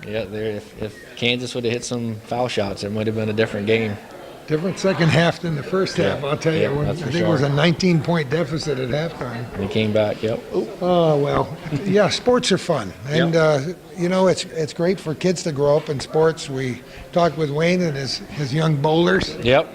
Yeah, if Kansas would have hit some foul shots, it might have been a different game. Different second half than the first half, I'll tell you. Yeah, When, I that's for think it was sure. a 19-point deficit at halftime. And he came back. Yep. Oh, well, yeah, sports are fun. And, you know, it's great for kids to grow up in sports. We talked with Wayne and his young bowlers. Yep.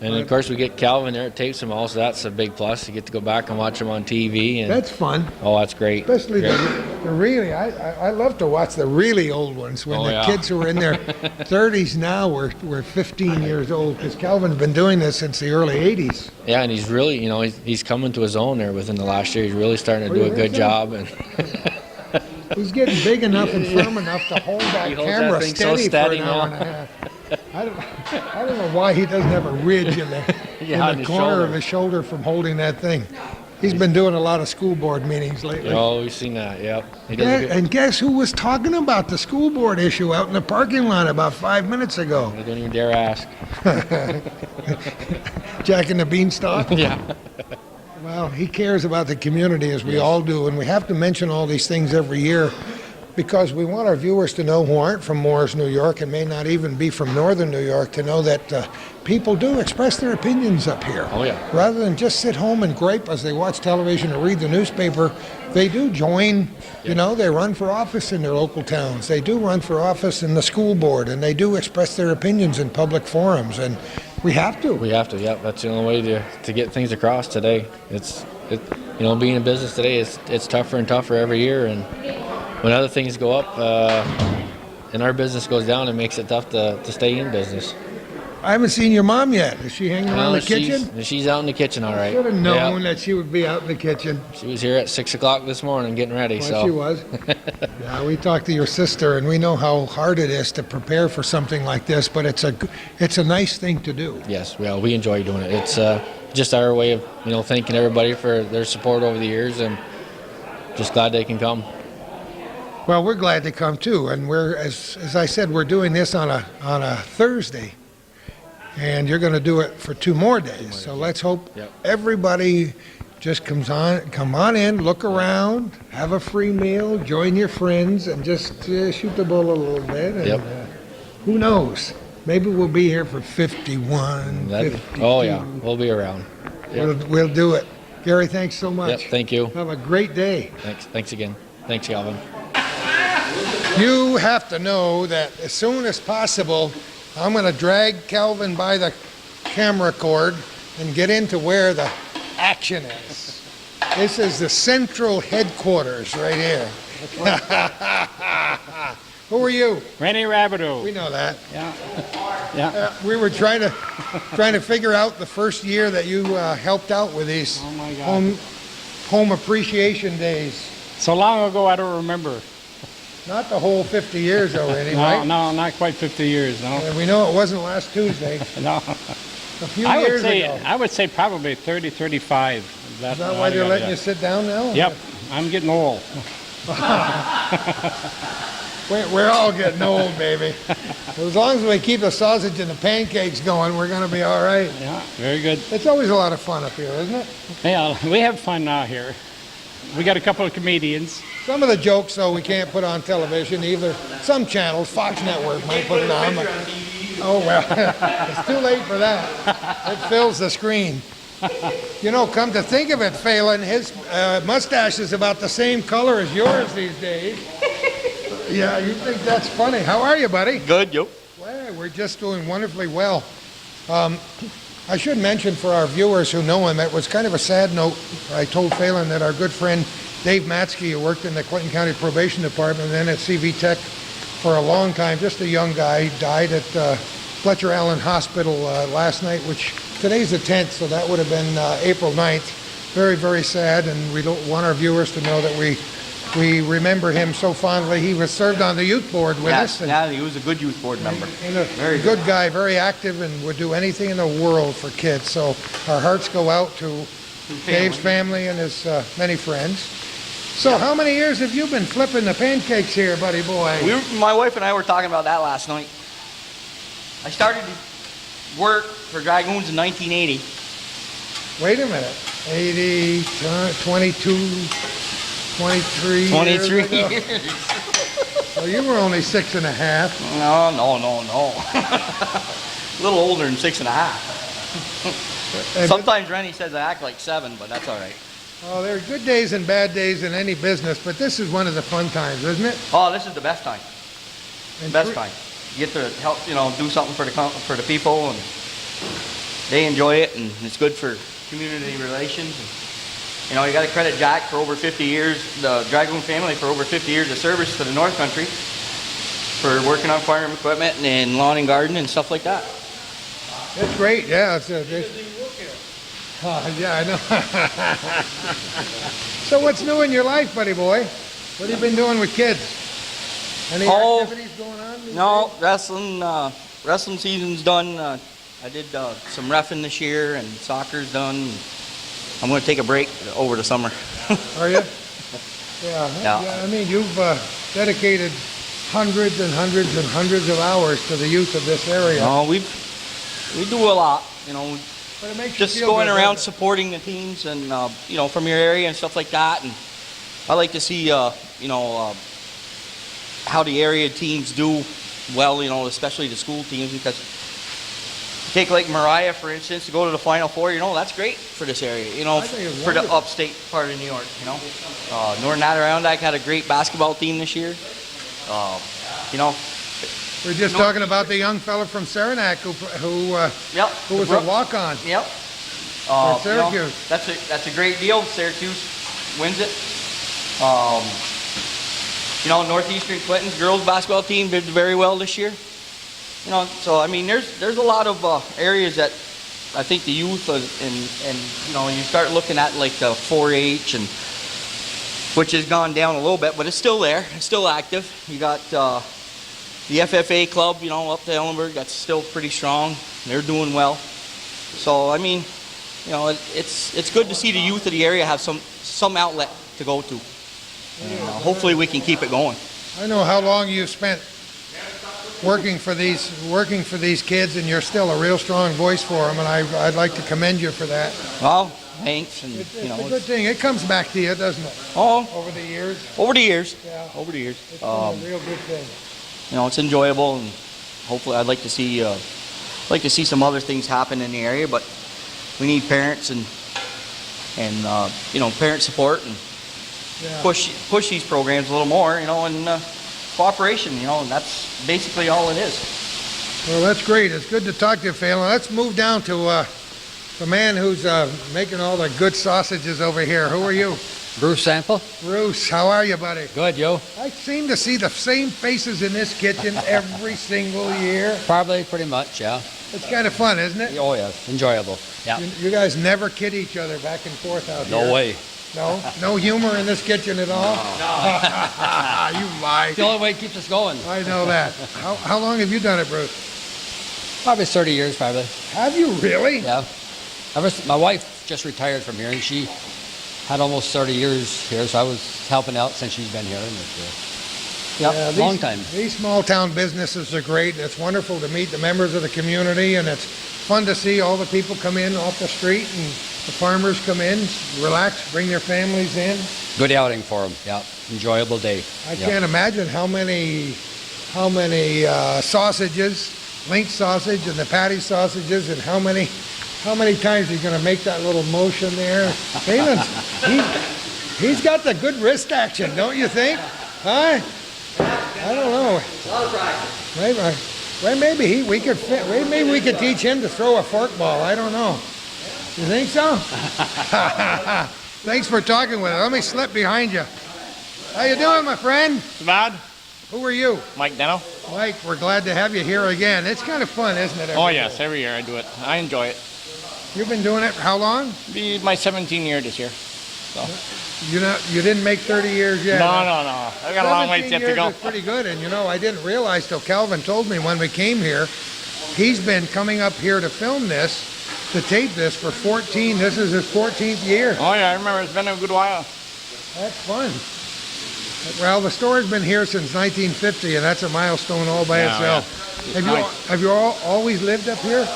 And of course we get Calvin there at tapes them all, so that's a big plus. You get to go back and watch them on TV. And That's fun. oh, that's great. Especially Great. the really, I love to watch the really old ones when Oh, the yeah. kids who are in their 30s now were 15 years old, because Calvin's been doing this since the early 80s. Yeah, and he's really, he's coming to his own there within the last year. He's really starting to Oh, do you a good think so? job. And He's getting big enough and firm enough to hold that He holds camera that thing so steady steady for an hour now. and a half. I don't know why he doesn't have a ridge in the, Yeah, on in the his corner shoulder. of his shoulder from holding that thing. He's been doing a lot of school board meetings lately. oh, we've seen that. Yep. He does a good, And guess who was talking about the school board issue out in the parking lot about 5 minutes ago? I don't even dare ask. Jack and the Beanstalk? Yeah. Well, he cares about the community, as we all do, and we have to mention all these things every year because we want our viewers to know who aren't from Morris, New York, and may not even be from Northern New York, to know that people do express their opinions up here. Oh, yeah. Rather than just sit home and gripe as they watch television or read the newspaper, they do join, you know, they run for office in their local towns. They do run for office in the school board, and they do express their opinions in public forums, and we have to. We have to. Yep. That's the only way to get things across today. Being in business today, it's tougher and tougher every year, and when other things go up and our business goes down, it makes it tough to stay in business. I haven't seen your mom yet. Is she hanging around the kitchen? She's out in the kitchen, all right. Should have known Yep. that she would be out in the kitchen. She was here at 6 o'clock this morning getting ready. Well, so she was. Yeah, we talked to your sister, and we know how hard it is to prepare for something like this. But it's a nice thing to do. Yes, well, we enjoy doing it. It's just our way of thanking everybody for their support over the years, and just glad they can come. Well, we're glad to come too, and we're as I said, we're doing this on a Thursday, and you're going to do it for 2 more days. So let's hope Yep. everybody Just come on in, look around, have a free meal, join your friends, and just shoot the bull a little bit. And, Yep. Who knows? Maybe we'll be here for 51, 52. Oh yeah, we'll be around. Yep. We'll do it. Gary, thanks so much. Yep, thank you. Have a great day. Thanks again. Thanks, Calvin. You have to know that as soon as possible, I'm going to drag Calvin by the camera cord and get into where the action is. This is the central headquarters right here. Who are you? Rennie Rabideau. We know that. Yeah. We were trying to figure out the first year that you helped out with these Oh my God. home appreciation days. So long ago, I don't remember. Not the whole 50 years already, No, right? no, not quite 50 years. No. And we know it wasn't last Tuesday. No. A few I years would say ago. I would say probably 30, 35. Is that why they're letting you sit down now? Yep. I'm getting old. We're all getting old, baby. As long as we keep the sausage and the pancakes going, we're going to be all right. Yeah. Very good. It's always a lot of fun up here, isn't it? Yeah, we have fun now here. We got a couple of comedians. Some of the jokes, though, we can't put on television either. Some channels, Fox Network might put it on. But, oh, well, it's too late for that. It fills the screen. You know, come to think of it, Phelan, his mustache is about the same color as yours these days. Yeah, you think that's funny. How are you, buddy? Good, yo. Well, we're just doing wonderfully well. I should mention for our viewers who know him, it was kind of a sad note. I told Phelan that our good friend Dave Matsky, who worked in the Clinton County Probation Department and then at CV Tech for a long time, just a young guy, died at Fletcher Allen Hospital last night, which today's the 10th, so that would have been April 9th. Very, very sad, and we don't want our viewers to know that we remember him so fondly. He was served on the youth board with us. And, Yeah, he was a good youth board member. and a good guy, very active, and would do anything in the world for kids. So our hearts go out to Dave's family and his many friends. So how many years have you been flipping the pancakes here, buddy boy? My wife and I were talking about that last night. I started work for Dragoons in 1980. Wait a minute. 80, 22, 23 23 years ago. years. Well, you were only 6 and a half. No. A little older than 6 and a half. Sometimes Rennie says I act like 7, but that's all right. Oh, there are good days and bad days in any business, but this is one of the fun times, isn't it? Oh, this is the best time. And Best time. You get to help, do something for the people, and they enjoy it, and it's good for community relations. And, you got to credit Jack for over 50 years, the Dragoon family for over 50 years of service to the North Country for working on farm equipment and lawn and garden and stuff like that. It's great, yeah. Yeah, I know. So what's new in your life, buddy boy? What have you been doing with kids? Any activities going on? these No, days? wrestling season's done. I did some reffing this year, and soccer's done. I'm going to take a break over the summer. Are you? Yeah. I mean, you've dedicated hundreds and hundreds and hundreds of hours to the youth of this area. No, we do a lot. But it makes you Just feel going good, around doesn't supporting the teams and from your area and stuff like that. And I like to see how the area teams do well. Especially the school teams, because take like Mariah, for instance, to go to the Final Four. That's great for this area. I think it's For the wonderful. upstate part of New York. Northern Adirondack had a great basketball team this year. We're just talking about the young fella from Saranac who Yep. was a Brooks. walk-on. Yep. For Syracuse. That's a great deal. Syracuse wins it. Northeastern Clinton's girls basketball team did very well this year. So I mean, there's a lot of areas that I think the youth and you start looking at like the 4-H and which has gone down a little bit, but it's still there. It's still active. You got the FFA club, up to Ellenburg. That's still pretty strong. They're doing well. So I mean, it's good to see the youth of the area have some outlet to go to. And, hopefully we can keep it going. I know how long you've spent working for these kids, and you're still a real strong voice for them, and I'd like to commend you for that. Well, Thanks, and It's you know, a good thing. It comes back to you, doesn't it? oh, Over the years. over the years, Yeah. over the years, It's been a real good thing. you know, it's enjoyable, and hopefully, I'd like to see some other things happen in the area, but we need parents and you know, parent support and Yeah. push these programs a little more, you know, and cooperation, you know, and that's basically all it is. Well, that's great. It's good to talk to you, Phelan. Let's move down to the man who's making all the good sausages over here. Who are you? Bruce Sample. Bruce, how are you, buddy? Good, yo. I seem to see the same faces in this kitchen every single year. Probably pretty much, yeah. It's kind of fun, isn't it? Oh, yes. Enjoyable. Yeah. You guys never kid each other back and forth out here. No way. No? No humor in this kitchen at all? No. You lie. It's the only way it keeps us going. I know that. How long have you done it, Bruce? Probably 30 years, probably. Have you really? Yeah. My wife just retired from here, and she had almost 30 years here, so I was helping out since she's been here. And Yeah, long time. These small town businesses are great. It's wonderful to meet the members of the community, and it's fun to see all the people come in off the street and the farmers come in, relax, bring their families in. Good outing for them. Yeah. Enjoyable day. I Yeah. can't imagine how many sausages, link sausage and the patty sausages, and how many times you're going to make that little motion there. Phelan's, he's got the good wrist action, don't you think? Huh? I don't know. Maybe we could teach him to throw a fork ball. I don't know. You think so? Thanks for talking with us. Let me slip behind you. How you doing, my friend? Bad. Who are you? Mike Deno. Mike, we're glad to have you here again. It's kind of fun, isn't it? Oh, yes. Every year I do it. I enjoy it. You've been doing it for how long? Be my 17th year this year. So. You didn't make 30 years yet. No. I got a long ways yet to go. Is pretty good, and I didn't realize till Calvin told me when we came here, he's been coming up here to film this, to tape this for 14. This is his 14th year. Oh yeah, I remember. It's been a good while. That's fun. Well, the store's been here since 1950, and that's a milestone all by itself. Yeah. Have you all always lived up here?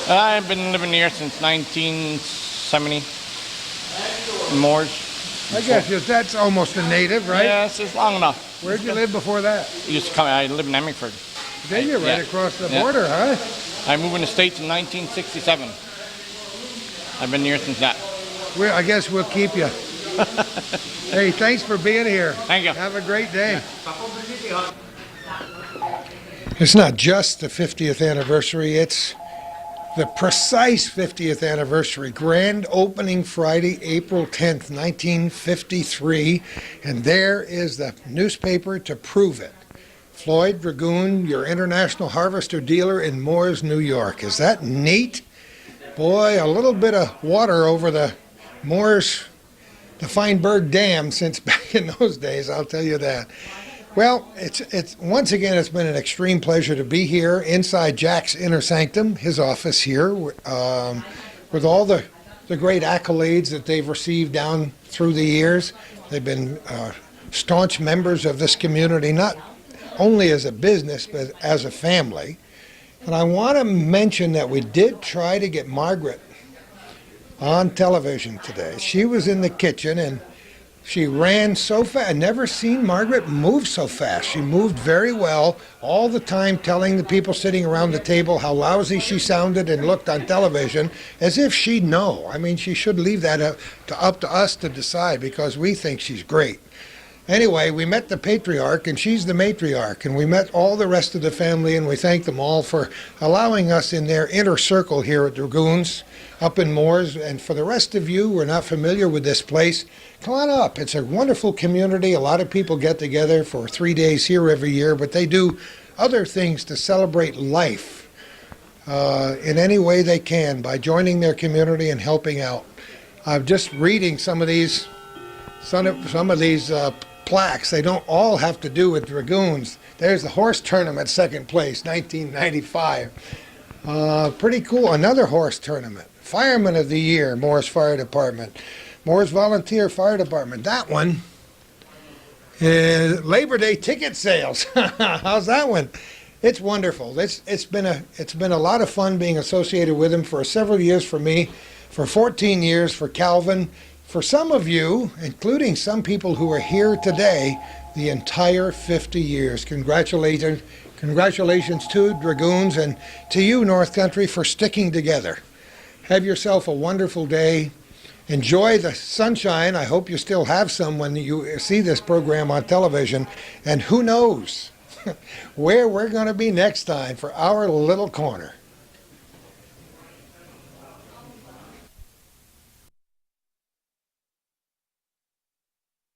I've been living here since 1970. Moors. I guess that's almost a native, right? Yes, it's long enough. Where'd you live before that? I lived in Hemingford. Did you? Right across the border, huh? I moved in the States in 1967. I've been here since that. I guess we'll keep you. Hey, thanks for being here. Thank you. Have a great day. It's not just the 50th anniversary, it's the precise 50th anniversary. Grand opening Friday, April 10th, 1953. And there is the newspaper to prove it. Floyd Dragoon, your international harvester dealer in Moores, New York. Is that neat? Boy, a little bit of water over the Moores, the Feinberg Dam since back in those days, I'll tell you that. Well, it's once again, it's been an extreme pleasure to be here inside Jack's Inner Sanctum, his office here, with all the great accolades that they've received down through the years. They've been staunch members of this community, not only as a business, but as a family. And I want to mention that we did try to get Margaret on television today. She was in the kitchen and she ran so fast. I've never seen Margaret move so fast. She moved very well all the time, telling the people sitting around the table how lousy she sounded and looked on television, as if she'd know. I mean, she should leave that up to us to decide, because we think she's great. Anyway, we met the patriarch, and she's the matriarch, and we met all the rest of the family, and we thank them all for allowing us in their inner circle here at Dragoons up in Moores. And for the rest of you who are not familiar with this place, come on up. It's a wonderful community. A lot of people get together for 3 days here every year, but they do other things to celebrate life in any way they can by joining their community and helping out. I'm just reading some of these plaques. They don't all have to do with Dragoons. There's the horse tournament, second place, 1995. Pretty cool. Another horse tournament. Fireman of the Year, Moores Fire Department. Moores Volunteer Fire Department. That one is Labor Day ticket sales. How's that one? It's wonderful. It's been a lot of fun being associated with them for several years for me. For 14 years for Calvin. For some of you, including some people who are here today, the entire 50 years. Congratulations to Dragoons and to you, North Country, for sticking together. Have yourself a wonderful day. Enjoy the sunshine. I hope you still have some when you see this program on television. And who knows where we're going to be next time for our little corner.